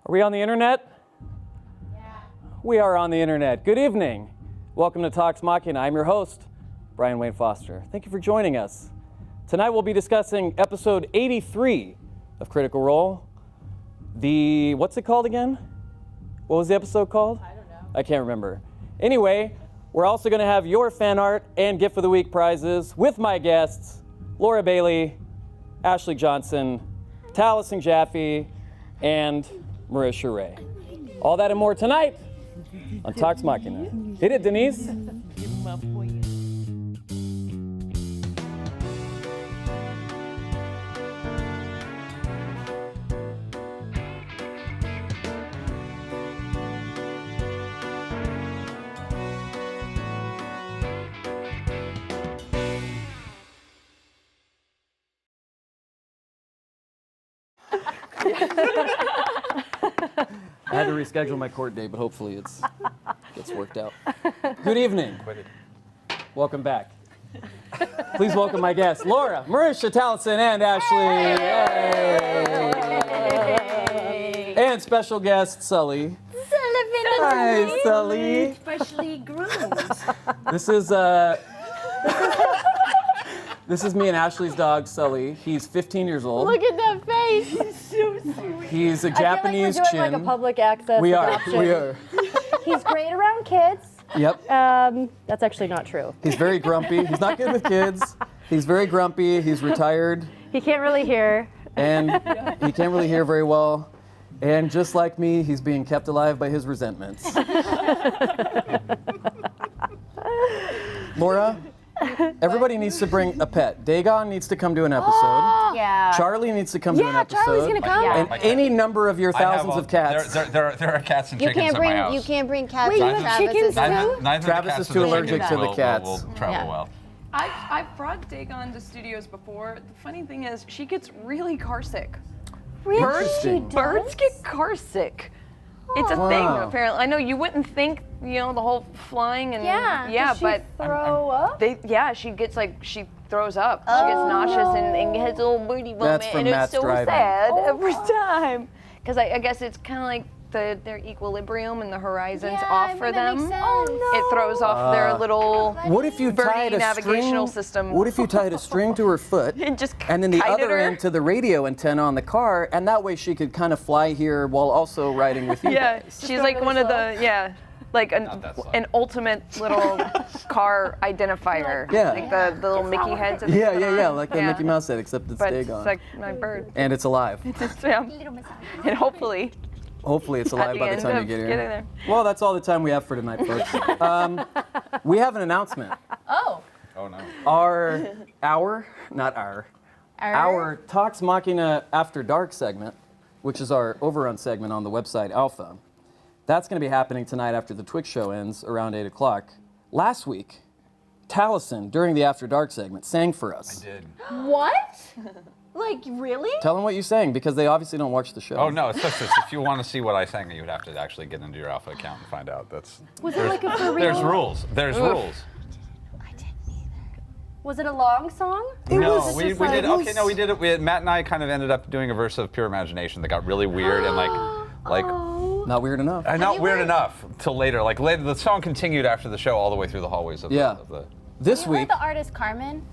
Are we on the internet? Yeah. We are on the internet. Good evening. Welcome to Talks Machina. I'm your host, Brian Wayne Foster. Thank you for joining us. Tonight we'll be discussing episode 83 of Critical Role. What's it called again? What was the episode called? I don't know. I can't remember. Anyway, we're also going to have your fan art and Gift of the Week prizes with my guests, Laura Bailey, Ashley Johnson, Taliesin Jaffe, and Marisha Ray. All that and more tonight on Talks Machina. Hit it, Denise. I had to reschedule my court date, but hopefully it gets worked out. Good evening. Welcome back. Please welcome my guests, Laura, Marisha, Taliesin, and Ashley. Yay. And special guest, Sully. Hi, Sully. Freshly groomed. This is me and Ashley's dog, Sully. He's 15 years old. Look at that face. He's so sweet. He's a Japanese I feel like we're doing chin. like a public access adoption. We are. He's great around kids. Yep. That's actually not true. He's very grumpy. He's not good with kids. He's very grumpy. He's retired. He can't really hear. And he can't really hear very well. And just like me, he's being kept alive by his resentments. Laura, everybody needs to bring a pet. Dagon needs to come to an episode. Yeah. Charlie needs to come to an episode. Charlie's gonna come. And any number of your thousands of cats. There are cats and You chickens can't in bring my house. you can't bring cats. Wait, to you have Travis's chickens house. too? Neither Travis the is cats too nor the allergic chickens to the will cats. travel Yeah. well. I've brought Dagon to studios before. The funny thing is, she gets really car sick. Really? Interesting. Birds get car sick. It's a Wow. thing, apparently. I know you wouldn't think, the whole flying and Does she but throw up? she gets she throws up. She gets nauseous and gets a little booty That's vomit, from and Matt's it's so driving. sad every time. Because I guess it's kind of like their equilibrium and the horizon's off for them. It throws off their little What if you birdie tied a navigational string? system. What if you tied a string to her foot And just and then the kited other her? end to the radio antenna on the car, and that way she could kind of fly here while also riding with you Yeah, guys? she's like one of the like Not that slow. an ultimate little car identifier. Yeah. Like the little Mickey heads. that they Yeah, put yeah, on. like the Mickey Mouse head, except it's But it's Dagon. like my bird. And it's alive. And hopefully Hopefully it's at alive the by the end time you of get getting here. there. Well, that's all the time we have for tonight, folks. We have an announcement. Oh. Oh no. Our Talks Machina After Dark segment, which is our overrun segment on the website Alpha, that's going to be happening tonight after the Twix show ends around 8 o'clock. Last week, Taliesin, during the After Dark segment, sang for us. I did. What? Like really? Tell them what you sang, because they obviously don't watch the show. Oh no, it's just this. If you want to see what I sang, you would have to actually get into your Alpha account and find out. Was it like a for real? There's rules. There's rules. I didn't either. Was it a long song? No, was we just did. like- Okay, no, we did it. Matt and I kind of ended up doing a verse of Pure Imagination that got really weird and like. Not weird enough. Not weird enough till later. Like later, the song continued after the show all the way through the hallways of Yeah. the This You heard week, the artist Carmen?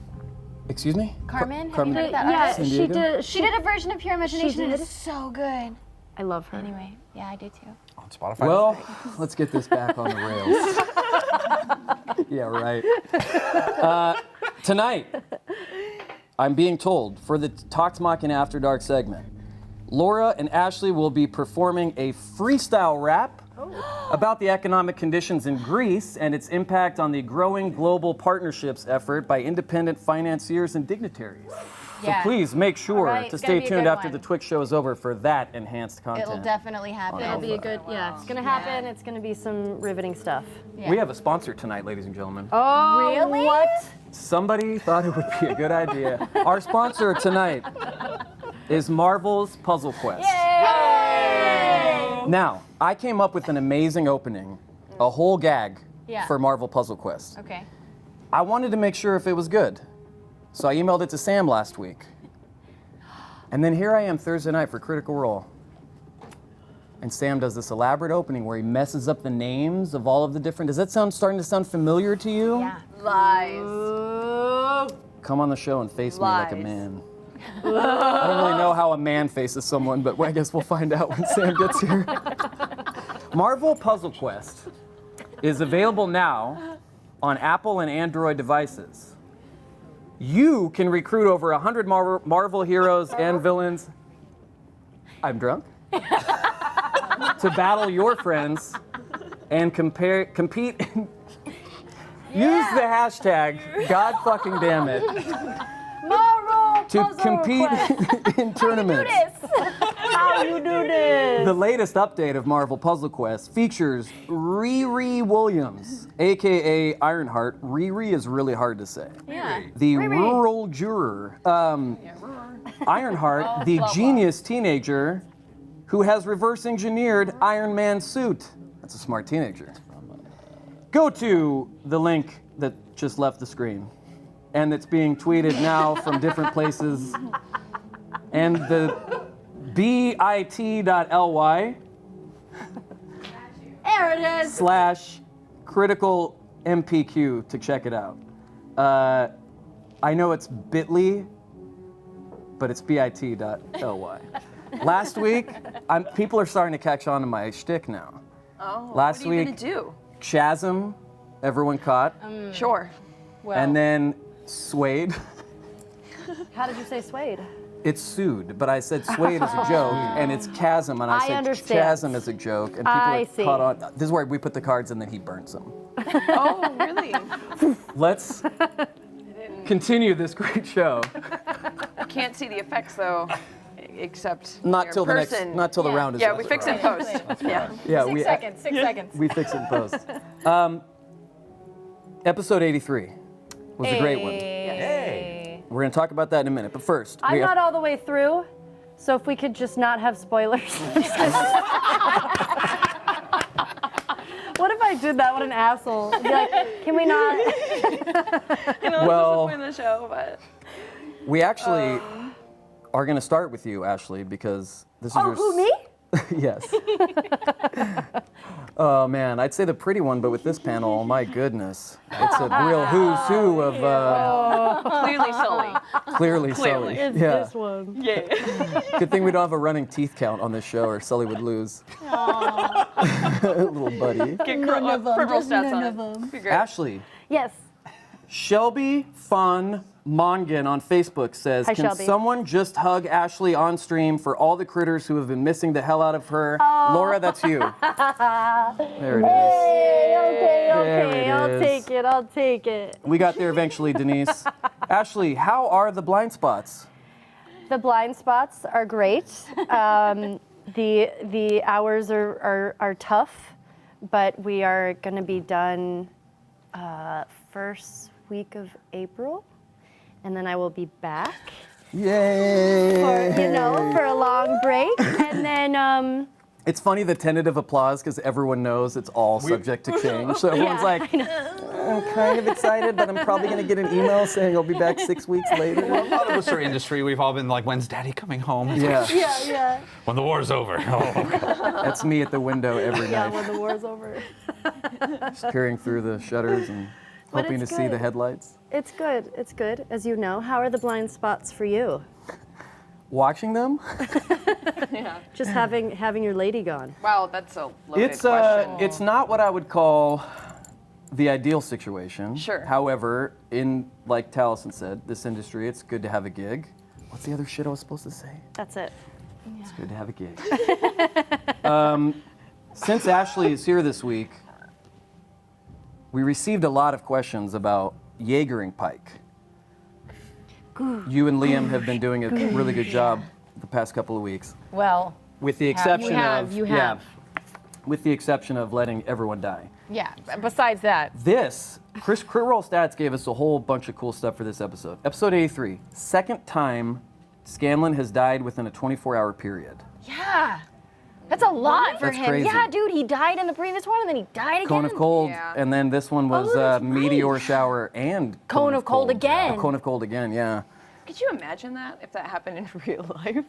excuse me? Carmen? Have you Carmen? heard that Yeah, artist? San she Diego? did. She did a version of Pure Imagination and did? it's so good. I love her. Anyway, yeah, I do too. on Spotify. Well, let's get this back on the rails. Yeah, right. Tonight, I'm being told for the Talks Machina After Dark segment, Laura and Ashley will be performing a freestyle rap about the economic conditions in Greece and its impact on the growing global partnerships effort by independent financiers and dignitaries. So Yeah. please make sure right, to it's stay gonna be a tuned good after one. the Twix show is over for that enhanced content. It'll definitely happen. It'll be a good. Yeah, it's gonna happen. It's gonna be some riveting stuff. Yeah. We have a sponsor tonight, ladies and gentlemen. Oh, Really? What? Somebody thought it would be a good idea. Our sponsor tonight is Marvel's Puzzle Quest. Yay! Now, I came up with an amazing opening, a whole gag Yeah. for Marvel Puzzle Quest. Okay. I wanted to make sure if it was good. So I emailed it to Sam last week. And then here I am Thursday night for Critical Role. and Sam does this elaborate opening where he messes up the names of all of the different. Does that starting to sound familiar to you? Yeah. Lies. Come on the show and face me like a Lies. man. I don't really know how a man faces someone, but I guess we'll find out when Sam gets here. Marvel Puzzle Quest is available now on Apple and Android devices. You can recruit over 100 Marvel heroes and villains. I'm drunk. To battle your friends and compete. Use the hashtag #GodFuckingDammit to compete in tournaments. How you do this? The latest update of Marvel Puzzle Quest features Riri Williams, aka Ironheart. Riri is really hard to say. Yeah. The rural juror. Ironheart, the genius teenager who has reverse engineered Iron Man's suit. That's a smart teenager. Go to the link that just left the screen and it's being tweeted now from different places. And the bit.ly There it is. /critical MPQ to check it out. I know it's bit.ly, but it's bit.ly. Last week, people are starting to catch on to my shtick now. Oh, Last what are you week, gonna do? Chasm, everyone caught, Sure. and then Suede. How did you say suede? It's sued, but I said Suede as a joke, and it's Chasm, and I I said understand. Chasm as a joke, and people I are see. caught on. This is where we put the cards, and then he burns them. Oh, really? Let's continue this great show. I can't see the effects though, except Not your till the next, person. not till the round is Yeah, over. we fix it in post. Yeah. Yeah, 6 seconds. 6 seconds. we fix it in post. Episode 83 was a great one. Hey. We're going to talk about that in a minute, but first, I'm we have- not all the way through, so if we could just not have spoilers. What if I did that? What an asshole. Be like, can we not? well, in the show, but we actually are going to start with you, Ashley, because this is Oh, your... who, me? Yes. Oh man, I'd say the pretty one, but with this panel, my goodness, it's a real who's who of clearly Sully. clearly Sully. It's Yeah. this one. Yeah. Good thing we don't have a running teeth count on this show, or Sully would lose. Little buddy. Get criminal stats on it. Be great. Ashley, Yes. Shelby Fun Mongan on Facebook says, Hi, can Shelby. someone just hug Ashley on stream for all the critters who have been missing the hell out of her? Laura, that's you. There it is. Hey, okay, There okay. it I'll is. take it. I'll take it. We got there eventually, Denise. Ashley, how are the blind spots? The blind spots are great. The hours are tough, but we are going to be done first week of April, and then I will be back Yay! for a long break, and then It's funny the tentative applause because everyone knows it's all subject to change. So everyone's like, I'm kind of excited, but I'm probably going to get an email saying I'll be back 6 weeks later. A lot of us are industry. We've all been like, when's Daddy coming home? It's like, Yeah, yeah, when the war's over. Oh. that's me at the window every yeah, night, when the war's over. just peering through the shutters and But hoping to it's see the good. headlights. It's good. It's good. As you know, how are the blind spots for you? Watching them, Just having your lady gone. Wow, that's a loaded it's question. it's not what I would call the ideal situation. Sure. However, in like Taliesin said, this industry, it's good to have a gig. What's the other shit I was supposed to say? That's it. It's good to have a gig. Since Ashley is here this week, we received a lot of questions about Jaegering pike. You and Liam have been doing a really good job the past couple of weeks, Well, with the exception you have. with the exception of letting everyone die. yeah. Besides that, This, Crit Roll Stats gave us a whole bunch of cool stuff for this episode. Episode 83, second time Scanlan has died within a 24-hour period. yeah. That's a lot for That's him. crazy. Yeah, dude, he died in the previous one and then he died again. Cone of Cold, Yeah. and then this one was that's right. Meteor Shower and Cone of Cold again. Cone of Cold again, yeah. Could you imagine that if that happened in real life?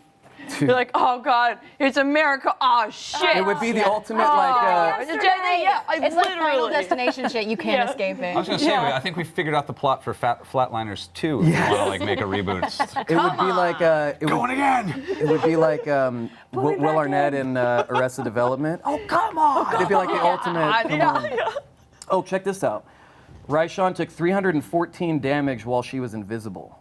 You're like, oh God, it's America. Oh shit. It would be the ultimate It's like Final Destination shit. You can't escape it. I was gonna say, I think we figured out the plot for Flatliners 2. If you want to like make a reboot. It would be like Going again. It would be like Will Arnett in Arrested Development. Oh, come on! It'd be like the ultimate. Come on. Oh, check this out. Raishan took 314 damage while she was invisible,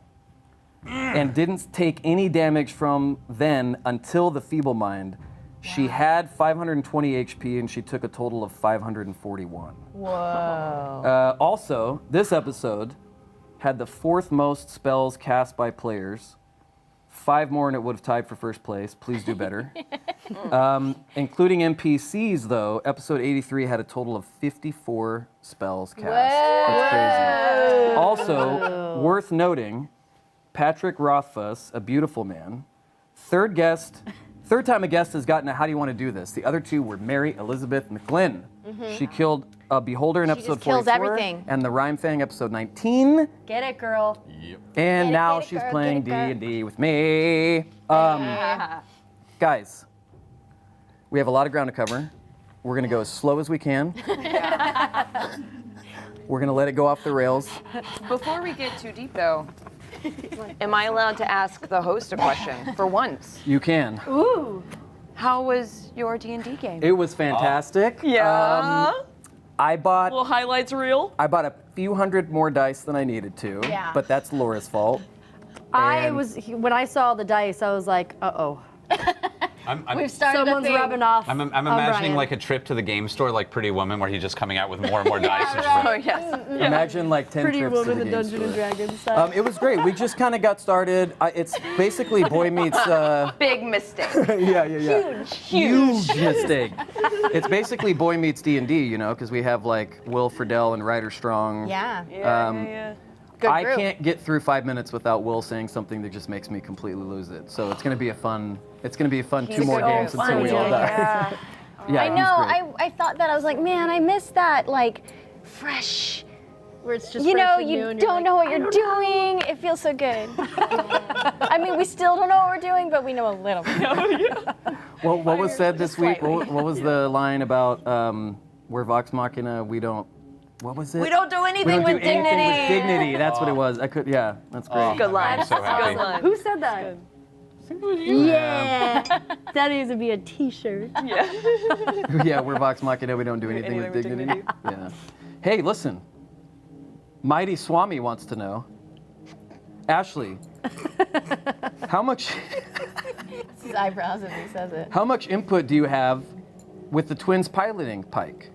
and didn't take any damage from then until the Feeble Mind. She had 520 HP, and she took a total of 541. Whoa. Also, this episode had the 4th most spells cast by players. 5 more and it would have tied for first place. Please do better. Including NPCs, though, episode 83 had a total of 54 spells cast. That's crazy. Also, worth noting, Patrick Rothfuss, a beautiful man, third time a guest has gotten a how do you want to do this? The other 2 were Mary Elizabeth McGlynn. She killed a Beholder in episode just kills 44 everything. and the Rhyme Fang episode 19. Get it, girl. And now get it, she's girl, playing get it, D&D with me. Guys, we have a lot of ground to cover. We're going to go as slow as we can. We're going to let it go off the rails. Before we get too deep, though, am I allowed to ask the host a question for once? You can. Ooh. How was your D&D game? It was fantastic. I bought Little highlights reel. I bought a few hundred more dice than I needed to, Yeah. but that's Laura's fault. When I saw the dice, I was like, uh-oh. We've started Someone's a thing. rubbing off. I'm on imagining Brian. like a trip to the game store, like Pretty Woman, where he's just coming out with more and more dice. And Oh, just yes. Imagine like 10 Pretty trips to Woman, the the game Dungeon and store. Dragons stuff. It was great. We just kind of got started. It's basically Boy Meets... Big mistake. yeah. Huge mistake. It's basically Boy Meets D&D, you know, because we have like Will Friedle and Ryder Strong. Yeah. Good I group. can't get through 5 minutes without Will saying something that just makes me completely lose it. So it's gonna be a fun 2 more games until we all die. Yeah, I he's know. great. I thought that. I was like, man, I miss that, like, fresh. Where it's just You know, fresh and new you and you're don't like, know what I you're don't know. doing. It feels so good. I mean, we still don't know what we're doing, but we know a little bit. Well, what was said this week? slightly. What was the line about where Vox Machina? We don't. What was it? We don't do We anything don't do with anything dignity. with dignity. That's what it was. I could. Yeah, that's great. Good line. I'm so happy. Good line. Who said that? Yeah. That needs to be a t-shirt. Yeah, we're Vox Machina. We don't do anything with dignity. Yeah. Hey, listen. Mighty Swami wants to know. Ashley, how much His eyebrows as he says it. how much input do you have with the twins piloting Pike?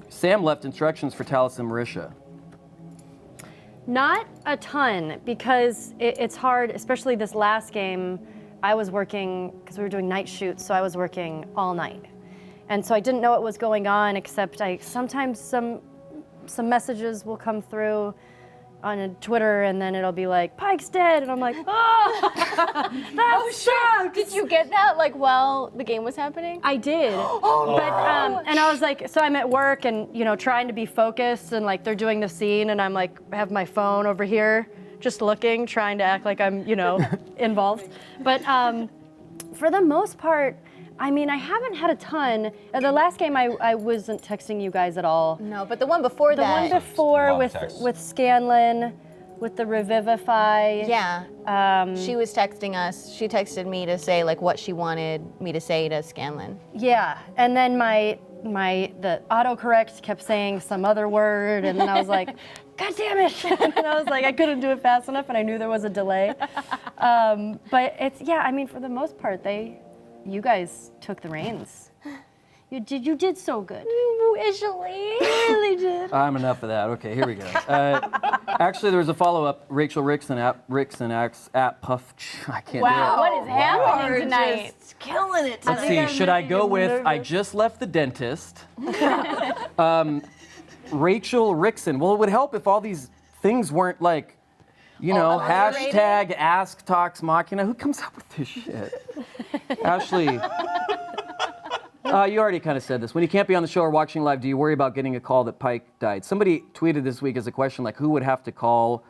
Sam left instructions for Talis and Marisha. Not a ton, because it's hard, especially this last game. I was working, because we were doing night shoots, so I was working all night. And so I didn't know what was going on, except sometimes some messages will come through on a Twitter, and then it'll be like, Pike's dead, and I'm like, oh, that sucks. Did you get that, like, while the game was happening? I did. And I was like, so I'm at work and, you know, trying to be focused, and like they're doing the scene, and I'm like, I have my phone over here, just looking, trying to act like I'm, you know, involved. But for the most part, I mean, I haven't had a ton. The last game, I wasn't texting you guys at all. No, but the one before The that. one before Lot of texts. with Scanlan, with the Revivify. Yeah. She was texting us. She texted me to say, like, what she wanted me to say to Scanlan. Yeah, and then the autocorrect kept saying some other word, and then I was like, God damn it! And I was like, I couldn't do it fast enough, and I knew there was a delay. But it's, yeah, I mean, for the most part, you guys took the reins. You did so good. Visually. You really did. I'm enough of that. Okay, here we go. Actually, there was a follow-up. Rachel Rickson at Puff. I can't do it. What is happening tonight? Just killing it Let's tonight. see, should I go with I just left the dentist? Rachel Rickson. Well, it would help if all these things weren't like, you know, hashtag Ask Talks Machina. Who comes up with this shit? Ashley, you already kind of said this. When you can't be on the show or watching live, do you worry about getting a call that Pike died? Somebody tweeted this week as a question, like, who would have to call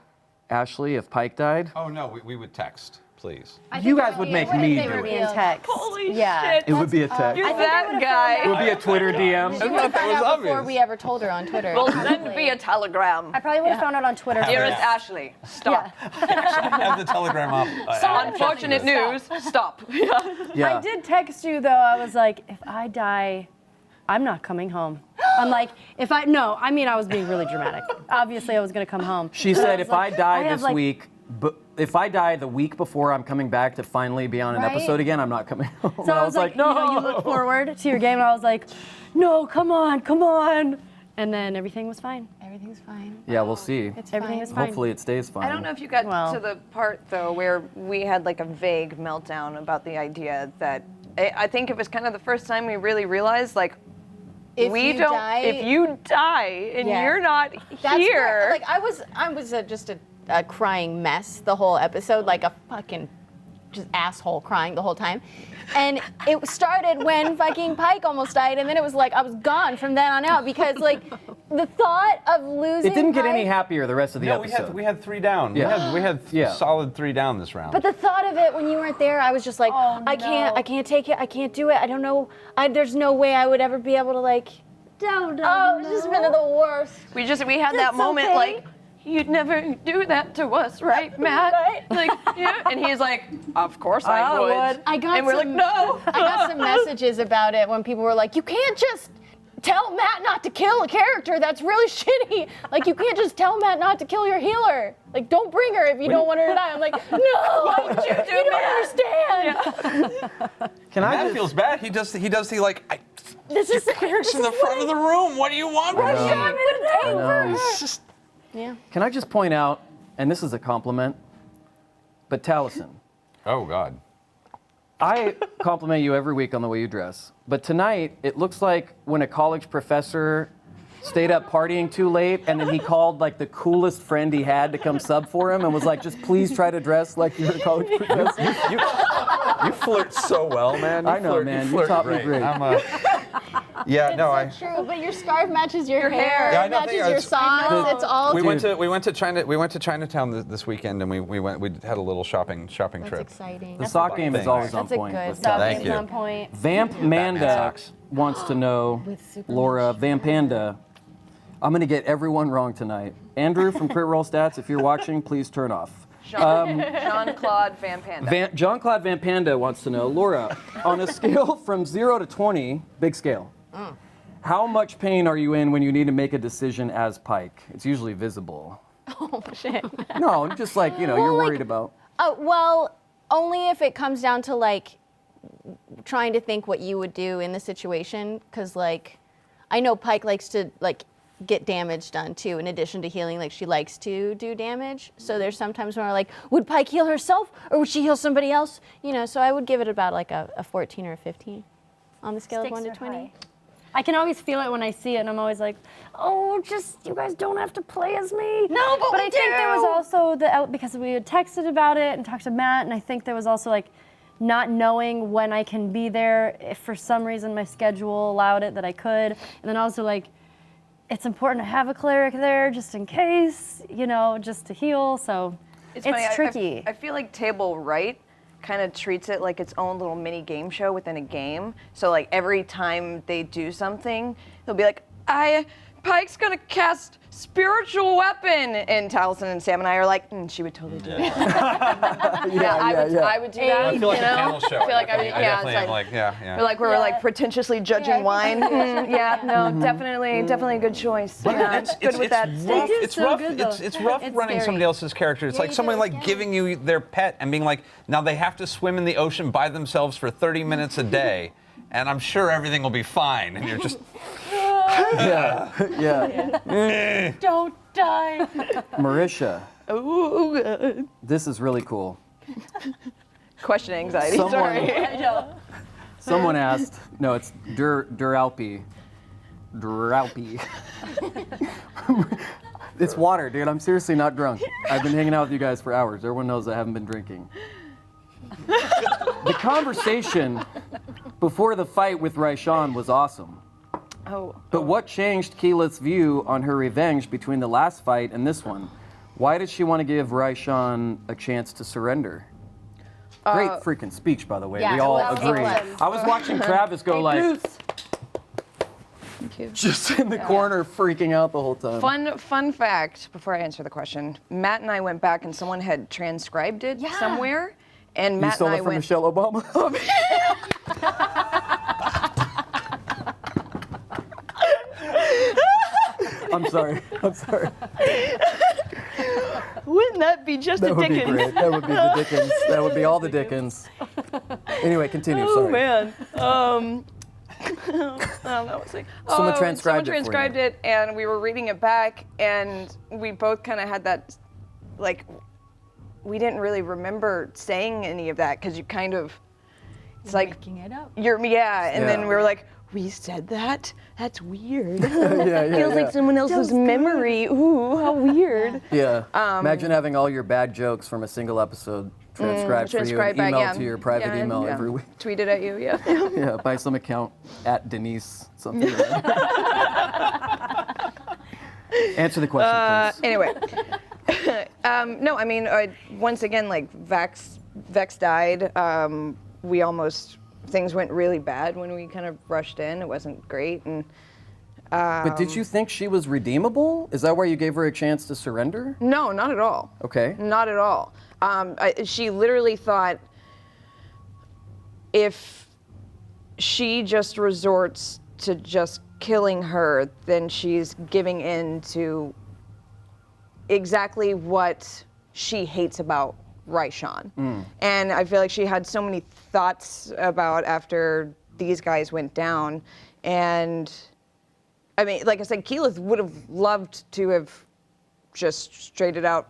Ashley if Pike died? Oh no, we would text. please. You guys would make me do Be it. in text. Holy Yeah. shit. It would be a text. You're I think I that would've guy. It would be a Twitter DM. We thought found that was out before obvious. we ever told her on Twitter. Well, then be a telegram. I probably would have found out on Twitter. Dearest first. Ashley, stop. Have the telegram up. Unfortunate news, stop. Yeah. I did text you though. I was like, if I die, I'm not coming home. I'm like, I was being really dramatic. Obviously, I was gonna come home. She said, if I die have, this like- week, but if I die the week before I'm coming back to finally be on an Right. episode again, I'm not coming home. So I was like, no. You look forward to your game, and I was like, no, come on. And then everything was fine. Everything's fine. Yeah, we'll see. It's Everything fine. is fine. Hopefully it stays fine. I don't know if you got Well. to the part though where we had like a vague meltdown about the idea that I think it was kind of the first time we really realized like If we you don't die- if you die and Yeah. you're not That's here. what, like I was just a crying mess the whole episode, like a fucking just asshole crying the whole time. And it started when fucking Pike almost died, and then it was like I was gone from then on out because like the thought of losing. It didn't get any Pike- happier the rest of the No, episode. we had 3 down. Yeah. We had Yeah. solid 3 down this round. But the thought of it when you weren't there, I was just like, I can't take it. I can't do it. I don't know. There's no way I would ever be able to like. It's just been the worst. we had that moment okay. like you'd never do that to us, right, Matt? Right. Like, yeah. And he's like, of course I would. I got and we're like, some- no. I got some messages about it when people were like, you can't just tell Matt not to kill a character. That's really shitty. Like, you can't just tell Matt not to kill your healer. Like, don't bring her if you don't want her to die. I'm like, no, why would you don't understand. Can I Matt just, feels bad. He does the like. This is It's in the front of the room. What do you want from me? It's just. Yeah. can I just point out, and this is a compliment, but Taliesin, Oh God. I compliment you every week on the way you dress, but tonight it looks like when a college professor stayed up partying too late and then he called like the coolest friend he had to come sub for him and was like, just please try to dress like you're a college professor. You flirt so well, man. I know, man. You taught me great. Yeah, no, I. It's so true, but your scarf matches your hair. Yeah, I It know, matches I your was- socks. It's all. We went to Chinatown this weekend, and we had a little shopping That's trip. exciting. The sock game is always on That's a point. good with stuff. Taliesin. Thank you. On point. Vamp Manda socks. wants to know, Laura, Vampanda, I'm going to get everyone wrong tonight. Andrew from Crit Roll Stats, if you're watching, please turn off. Jean-Claude Van Panda. Jean-Claude Vampanda wants to know, Laura, on a scale from 0 to 20, big scale, how much pain are you in when you need to make a decision as Pike? It's usually visible. Oh shit. No, just like, you're Well, like- worried about. Well, only if it comes down to like trying to think what you would do in the situation, because like I know Pike likes to like get damage done too. In addition to healing, like she likes to do damage. So there's sometimes when we're like, would Pike heal herself or would she heal somebody else? So I would give it about like a 14 or a 15 on the scale of 1 to 20. I can always feel it when I see it, and I'm always like, oh, just, you guys don't have to play as me. No, but we I think there was do. also because we had texted about it and talked to Matt, and I think there was also like not knowing when I can be there. If for some reason my schedule allowed it that I could. And then also like, it's important to have a cleric there just in case, just to heal, so it's funny, tricky. I feel like Table Right kind of treats it like its own little mini game show within a game. So like every time they do something, they'll be like, Pike's gonna cast spiritual weapon, and Taliesin and Sam and I are like, she would totally do that. I would do that. I feel like a panel show. I feel like I definitely am like, yeah. we're like pretentiously judging wine. Definitely a good choice. Yeah, It's good with that. rough. do It's so rough. good, though. It's rough It's running scary. somebody else's character. It's like you someone do, like yeah. giving you their pet and being like, now they have to swim in the ocean by themselves for 30 minutes a day, and I'm sure everything will be fine. And you're just, Yeah. Don't die. Marisha, Ooh, this is really cool. question anxiety. Someone- Sorry. Someone asked, no, it's Duralpi. It's water, dude. I'm seriously not drunk. I've been hanging out with you guys for hours. Everyone knows I haven't been drinking. The conversation before the fight with Raishan was awesome. Oh. But what changed Keyleth's view on her revenge between the last fight and this one? Why did she want to give Raishan a chance to surrender? Great freaking speech, by the way. Yeah, we all it was. agree. It was. I was watching Travis go like, Thank you. just in the corner, freaking out the whole time. Fun fact, before I answer the question, Matt and I went back and someone had transcribed it somewhere, and You Matt stole and I it from went. Michelle Obama? I'm sorry. Wouldn't that be just That a would be Dickens? great. That would be the Dickens. That would be all the Dickens. Anyway, continue. Oh Sorry. man. I don't know. It's like, Someone transcribed it for you. Someone transcribed it, and we were reading it back, and we both kind of had that, like, we didn't really remember saying any of that because you kind of, it's like Making it up. and then Yeah. we were like, we said that? That's weird. Yeah. Feels like someone else's memory. Ooh, how weird. Yeah. Imagine having all your bad jokes from a single episode transcribed for you and Transcribed back, emailed to your private email every week. Tweeted at you, yeah. Yeah, by some account at Denise something. Answer the question, please. Anyway, no, I mean, once again, like Vex died. Things went really bad when we kind of rushed in. It wasn't great, and But did you think she was redeemable? Is that why you gave her a chance to surrender? no, not at all. Okay. Not at all. She literally thought if she just resorts to just killing her, then she's giving in to exactly what she hates about Raishan. And I feel like she had so many thoughts about after these guys went down. And I mean, like I said, Keyleth would have loved to have just straight it out,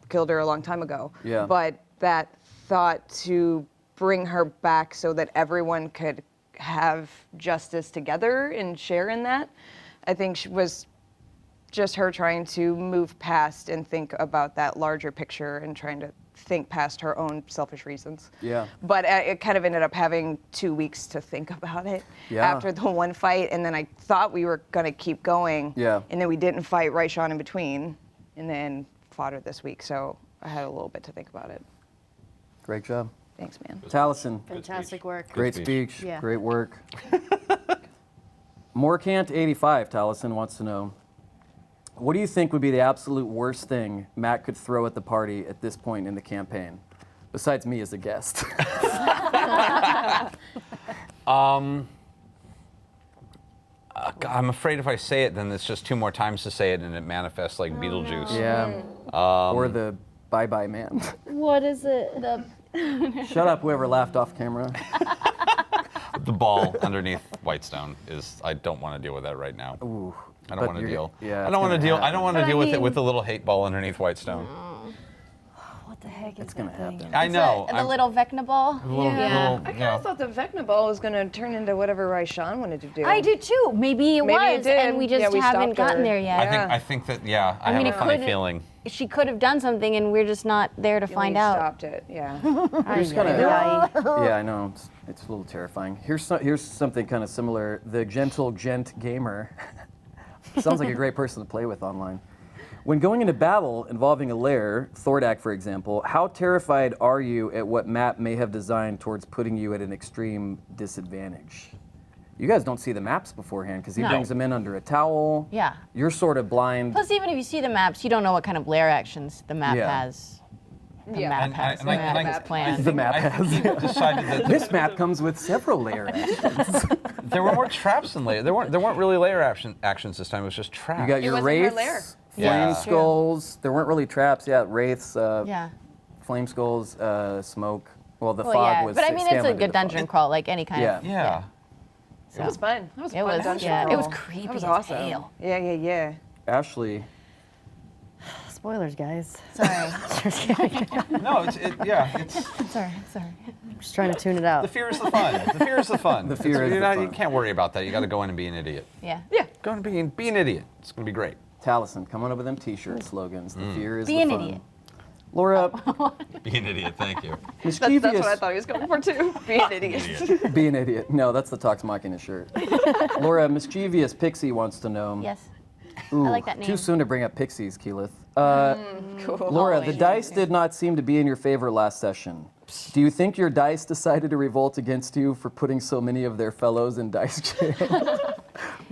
killed her a long time ago. Yeah. But that thought to bring her back so that everyone could have justice together and share in that, I think was just her trying to move past and think about that larger picture and trying to think past her own selfish reasons. Yeah. But it kind of ended up having 2 weeks to think about it after the one fight, and then I thought we were gonna keep going. Yeah. And then we didn't fight Raishan in between, and then fought her this week, so I had a little bit to think about it. Great job. Thanks, man. Taliesin, Fantastic work. great speech. speech. Yeah. Great work. Morecant85, Taliesin wants to know, what do you think would be the absolute worst thing Matt could throw at the party at this point in the campaign, besides me as a guest? I'm afraid if I say it, then it's just 2 more times to say it, and it manifests like Beetlejuice. Yeah. Or the bye-bye man. What is it? Shut up, whoever laughed off camera. The ball underneath Whitestone is. I don't want to deal with that right now. Ooh. I don't But want to you're- deal. yeah, I it's don't want to gonna deal. I happen. don't want to But deal I with it mean- with the little hate ball underneath Whitestone. What the heck is It's gonna that thing? happen. I know. The little Vecna ball. Yeah. I kind of thought the Vecna ball was going to turn into whatever Raishan wanted to do. I do too. Maybe it Maybe it was, did. and we just Yeah, we haven't stopped her. gotten there yet. I think that. Yeah. I, mean, have it a funny could- feeling. She could have done something, and we're just not there to We find out. stopped it, yeah. Here's kinda- Ay, ay. Yeah, I know. It's a little terrifying. Here's something kind of similar. The Gentle Gent Gamer sounds like a great person to play with online. When going into battle involving a lair, Thordak for example, how terrified are you at what Matt may have designed towards putting you at an extreme disadvantage? You guys don't see the maps beforehand because he No. brings them in under a towel. Yeah. You're sort of blind. Plus, even if you see the maps, you don't know what kind of lair actions the map Yeah. has. The Yeah. map And- has. and The I- map and I- is planned. The map I has. think he decided that This map comes with several layer actions. there were more traps than layer. There weren't really layer actions this time. It was just traps. You got your wasn't her wraiths, lair. flame Yeah. skulls. There weren't really traps yet. Wraiths, Yeah. flame skulls, smoke. Well, the Well, fog yeah. was. But I mean, it's Stanley a did good the fog. dungeon crawl, like any kind of. Yeah. So. It was fun. That was a It fun was. dungeon Yeah. It was crawl. creepy That was as awesome. hell. Yeah. Ashley, Spoilers, guys. Sorry. No, it's. sorry. Just trying to tune it The out. fear is the fun. The fear is the fun. The fear is the You fun. can't worry about that. You got to go in and be an idiot. Yeah. Go in and be an idiot. It's gonna be great. Taliesin, come on up with them T-shirt slogans. The fear is Be the an fun. idiot. Laura, Be an idiot. Thank you. mischievous. That's what I thought he was going for too. Be an idiot. Be an idiot. No, that's the Tox Machina shirt. Laura, mischievous Pixie wants to know. Yes. Ooh, I like that name. Too soon to bring up pixies, Keyleth. Cool. Laura, the dice did not seem to be in your favor last session. Do you think your dice decided to revolt against you for putting so many of their fellows in dice jail?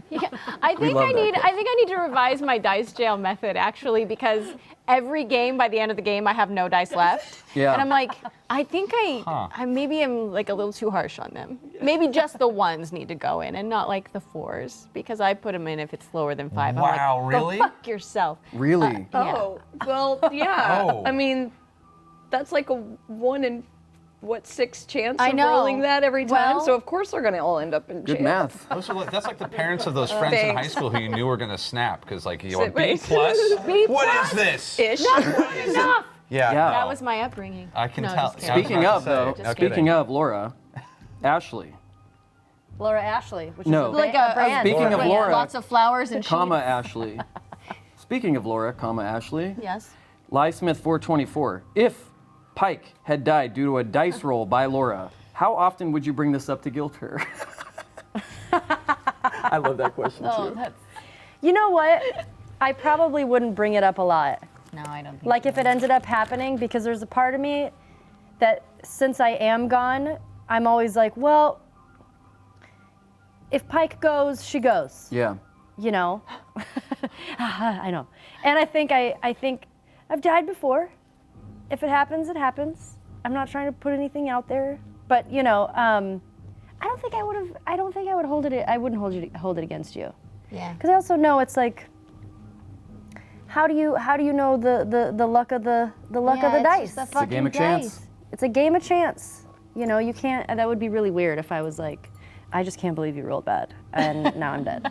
Yeah, I think love I that need to revise my dice jail method actually, because every game, by the end of the game, I have no dice left. Yeah. And I'm like, I think I maybe am like a little too harsh on them. Maybe just the ones need to go in and not like the 4s, because I put them in if it's lower than 5. Wow, I'm like, really? Go fuck yourself. Really? Yeah. Oh, well, yeah. Oh. I mean, that's like a 1 in 6 chance I of know. rolling that every time. Well- so of course they're gonna all end up in jail. Good math. That's like the parents of those friends in high Thanks. school who you knew were going to snap because, like, you went B Wait. plus. B What plus? is this? Ish. Enough. Yeah. Yeah. That was my upbringing. I can No, tell. just kidding. I was Speaking about of, to say, though, no speaking kidding. of, Laura, Ashley, Laura Ashley, which No. is Like a brand. Speaking of brand, Laura, lots of flowers and comma sheets. Ashley. Speaking of Laura, comma Ashley, Yes. Liesmith424. If Pike had died due to a dice roll by Laura, how often would you bring this up to guilt her? I love that question Oh, too. that's You know what? I probably wouldn't bring it up a lot. no, I don't think. Like if it ended up happening, because there's a part of me that since I am gone, I'm always like, well, if Pike goes, she goes. Yeah. You know? I know. And I think I've died before. If it happens, it happens. I'm not trying to put anything out there, but you know, I don't think I would have. I don't think I would hold it. I wouldn't hold it against you. Yeah. Because I also know it's like, how do you know the luck of the luck of the dice? It's a game of chance. It's a game of chance. You know, you can't. That would be really weird if I was like, I just can't believe you rolled bad, and now I'm dead.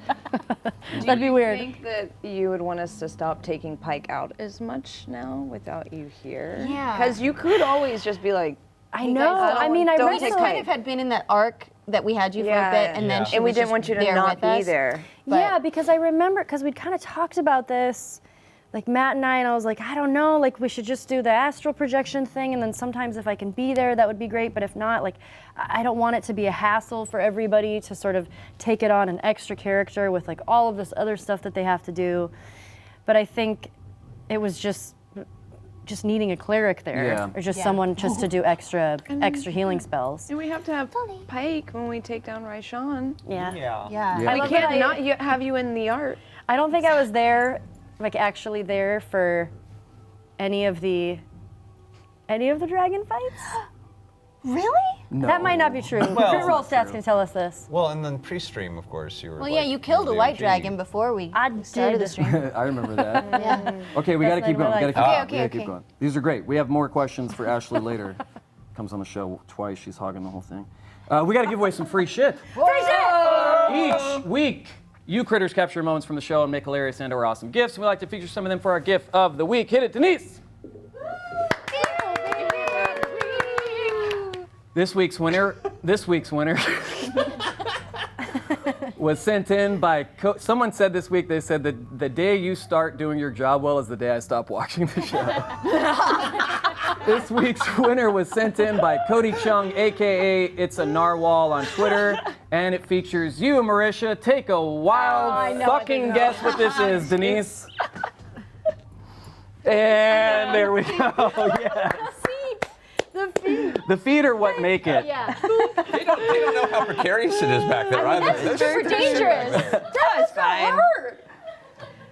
That'd be weird. Do you think that you would want us to stop taking Pike out as much now without you here? Yeah. Because you could always just be like, I know. guys, I mean, I don't read We just take kind Pike. of had been in that arc that we had you for a bit, and then she and we was didn't just want you to there not with be us. there. But- Yeah, because I remember, because we'd kind of talked about this, like Matt and I was like, I don't know, like we should just do the astral projection thing, and then sometimes if I can be there, that would be great, but if not, like, I don't want it to be a hassle for everybody to sort of take it on an extra character with like all of this other stuff that they have to do. But I think it was just needing a cleric there, Yeah. or just Yeah. someone just to do extra healing spells. And we have to have Pike when we take down Raishan. Yeah. Yeah. Yeah. Yeah. We love can't that not have you in the art. I don't think I was there, like actually there for any of the dragon fights. Really? No. That might not be true. Well- Crit roll stats can tell us this. Well, and then pre-stream, of course, you were. Well, like, yeah, you killed a the white OG. dragon before we I started the did. stream. I remember that. Yeah. Okay, we got to That's keep not going. We even got to like- keep, we gotta keep going. These are great. We have more questions for Ashley later. Comes on the show twice. She's hogging the whole thing. We got to give away some free shit. Each week, you critters capture moments from the show and make hilarious and/or awesome gifts. And we like to feature some of them for our gift of the week. Hit it, Denise. This week's winner was sent in by someone said this week. They said that the day you start doing your job well is the day I stop watching the show. This week's winner was sent in by Cody Chung, aka It's a Narwhal on Twitter, and it features you, Marisha. Take a wild fucking guess what this is, Denise. And there we go. Yes. The feet are what make it. Yeah. They don't know how precarious it is back there either. That's super dangerous. That was fine. hurt.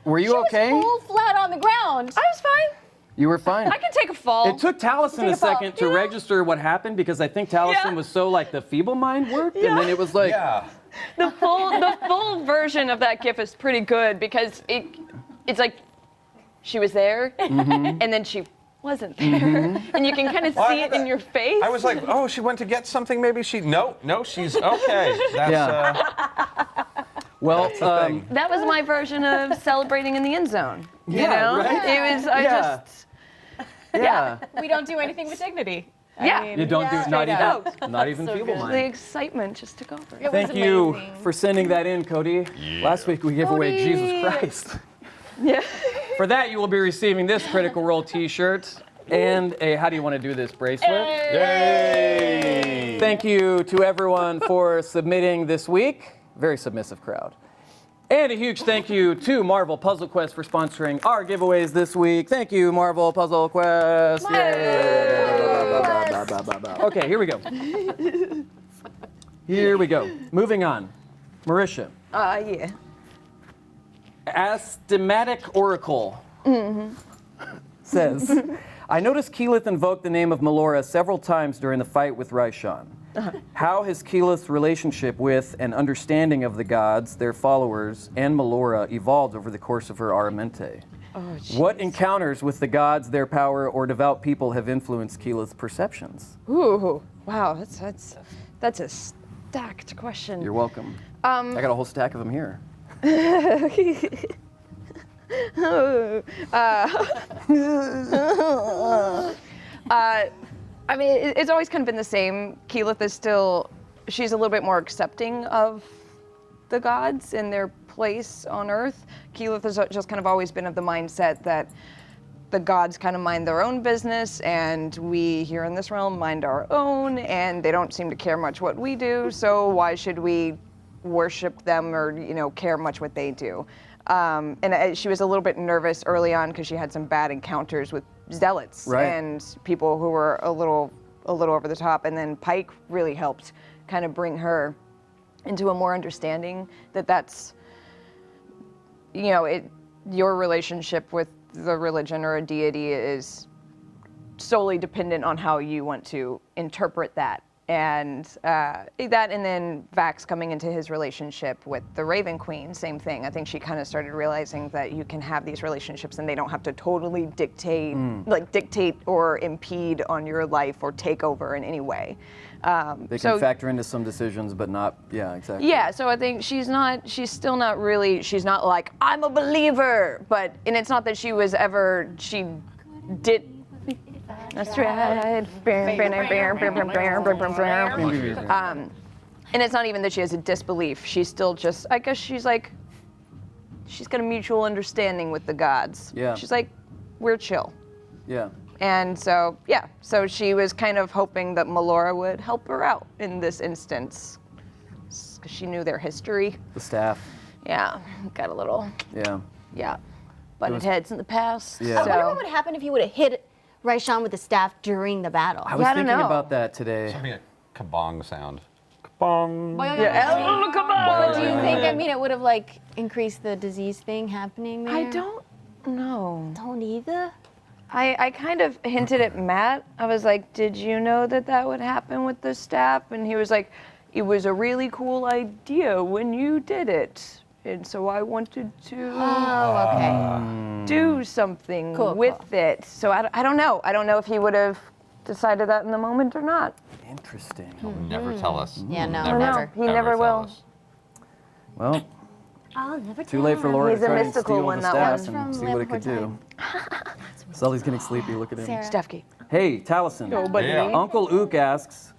Were you She was okay? full flat on the ground. I was fine. You were fine. I can take a fall. It took Taliesin a a fall. second to register what happened because I think Taliesin Yeah. was so like the feeble mind worked, and then it was like, Yeah. The full version of that gif is pretty good because it's like she was there and then she wasn't there, and you can kind of Well, I see had it in that- your face. I was like, oh, she went to get something. Maybe she. No, she's okay. That's Yeah. well, the thing. that was my version of celebrating in the end zone. You Yeah, know, right? it was. I Yeah. just. yeah. We don't do anything with dignity. Yeah. You don't do not straight even not even feeble The mind. excitement just took over. It was Thank you amazing. for sending that in, Cody. Last week we gave away Cody. Jesus Christ. Yeah. For that, you will be receiving this Critical Role T-shirt and a how do you want to do this bracelet. Yay! Thank you to everyone for submitting this week. Very submissive crowd. And a huge thank you to Marvel Puzzle Quest for sponsoring our giveaways this week. Thank you, Marvel Puzzle Quest. Yay. Okay, here we go. Here we go. Moving on. Marisha. Yeah. Asthmatic Oracle says, I noticed Keyleth invoked the name of Melora several times during the fight with Raishan. How has Keyleth's relationship with and understanding of the gods, their followers, and Melora evolved over the course of her Aramente? What encounters with the gods, their power, or devout people have influenced Keyleth's perceptions? Ooh, wow, that's a stacked question. You're welcome. I got a whole stack of them here. I mean, it's always kind of been the same. Keyleth is still, she's a little bit more accepting of the gods and their place on Earth. Keyleth has just kind of always been of the mindset that the gods kind of mind their own business, and we here in this realm mind our own, and they don't seem to care much what we do, so why should we worship them or, care much what they do? And she was a little bit nervous early on because she had some bad encounters with zealots and people who were a little over the top. And then Pike really helped kind of bring her into a more understanding that's, your relationship with the religion or a deity is solely dependent on how you want to interpret that. And and then Vax coming into his relationship with the Raven Queen, same thing. I think she kind of started realizing that you can have these relationships and they don't have to totally dictate or impede on your life or take over in any way. They can factor into some decisions, but not, exactly. Yeah, so I think she's not like, I'm a believer, and it's not that she did. That's right. And it's not even that she has a disbelief. She's still just, I guess she's got a mutual understanding with the gods. Yeah. She's like, we're chill. Yeah. And so she was kind of hoping that Melora would help her out in this instance, because she knew their history. The staff. Yeah, got a little. Yeah. Butted heads in the past. Yeah. I wonder what would happen if you would have hit Raishan with the staff during the battle. I was thinking about that today. Having a kabong sound. Kabong. But do you think, it would have increased the disease thing happening there? I don't know. Don't either? I kind of hinted at Matt. I was like, did you know that would happen with the staff? And he was like, it was a really cool idea when you did it. And so I wanted to do something with it. So I don't know. I don't know if he would have decided that in the moment or not. Interesting. He'll never tell us. Yeah, no, I never. know. He never will. Well, I'll never too late for Laura He's to a try and mystical steal one, the that staff one. and From see what it could Lamport do. Sully's getting sleepy. Look at him. Sarah. Stefke. Hey, Taliesin. Oh, buddy. Yeah. Uncle Ook asks,